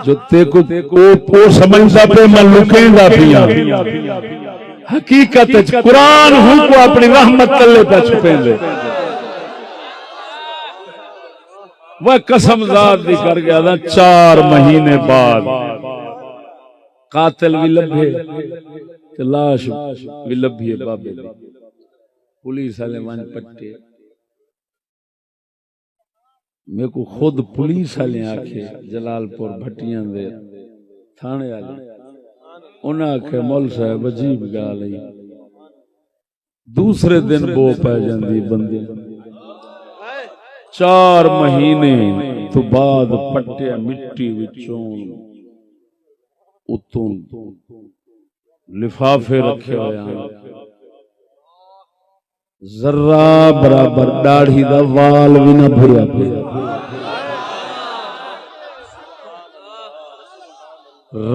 جو تے کو سمجھتا پہ میں لکیں دا پیا حقیقت قرآن ہوں کو اپنی رحمت تلے پہ چھپیں دے وہ قسم ذات دی کر گیا تھا 4 مہینے بعد قاتل بھی لبھے لاش بھی لبھی بابے دی پولیس والے وان پٹے میں کو خود پولیس والے آکھے جلال پور بھٹیاں دے تھانے والے انہاں آکھے مول صاحب عجیب گال ہے دوسرے دن بو پہ جاندی بندے 4 مہینے تو بعد پٹے مٹی وچوں اتوں لفافے رکھے ہوئے ہیں ذرہ برابر داڑھی دا وال بھی نہ بھریا پیا،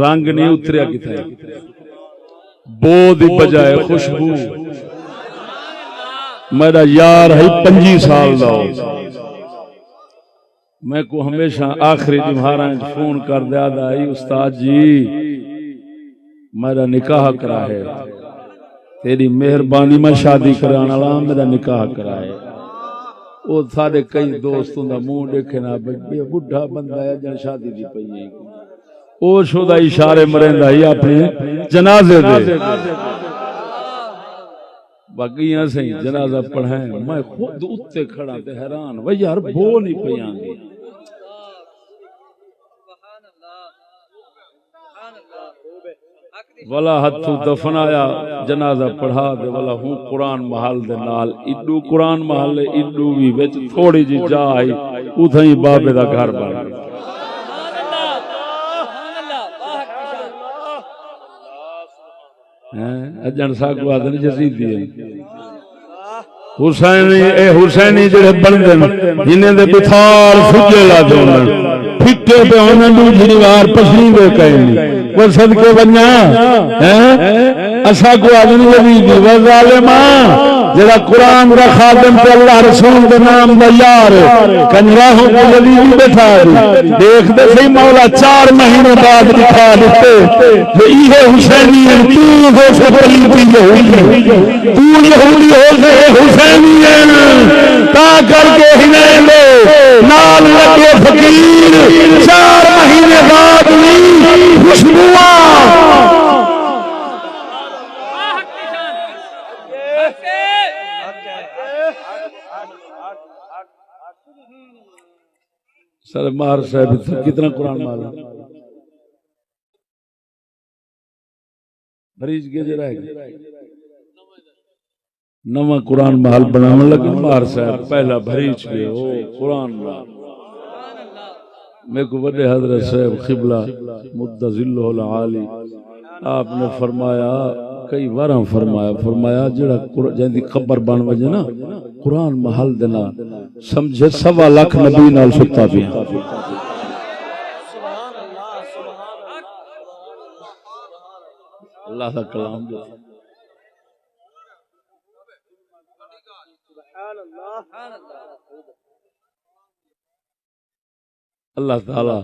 رنگ نہیں اتریا کتھے، بو دی بجائے خوشبو۔ میرا یار ہے 25 سال دا ہو، میں کو ہمیشہ آخری جمہاراں فون کر دیا دائی استاد جی میرا نکاح کرا ہے، تیری مہربانی میں شادی کرانا لا، میرا نکاح کرا ہے۔ وہ سارے کئی دوستوں دا منہ دیکھے نا بڈھا بندہ ہے جن شادی دی پئی ہے، او شدہ اشارے مریندا ہی اپنے جنازے دے باقیاں سے جنازہ پڑھائیں، میں خود اتے کھڑا تے حیران وہ یار بو نہیں پئی آندی۔ والا ہتھو دفنایا جنازہ پڑھا دے والا ہوں قرآن محل دے نال ایڈو قرآن محل ایڈو بھی وچ تھوڑی جی جا آئی اتھائی بابے دا گھر بن گیا۔ اجن ساکو آدھن جزیدی ہے حسینی جڑے بندن جنہیں دے بتھار سجے لا دونن پھٹے پہ انہوں نے جنوار پسلی دے کہیں وہ صدقے بنیا اسا کو آدھن جزیدی و ظالماں جڑا قرآن دا خادم تے اللہ رسول دے نام دا یار کنراہوں کو جزیدی بٹھا دی دیکھ دے سی مولا 4 مہینے بعد دکھا دیتے جو یہ حسینی ہے تو ہو سے پلیتی یہودی تو یہودی ہو سے حسینی ہے تا کر کے ہنے لے نال لگے فقیر 4 مہینے بعد نہیں خوشبوآں سر مار صاحب کتنا قرآن مالا مریض کے جرہ ہے نواں قرآن محل بنانے لگے مار صاحب پہلا بھریچ کے او قرآن محل میں کو بڑے حضرت صاحب قبلہ مدذلہ العالی آپ نے فرمایا کئی بارہ فرمایا جڑا جیندی قبر بن وجہ نا قرآن محل دینا سمجھے 1.25 لاکھ نبی نال ستا پیا اللہ کا کلام جو اللہ تعالی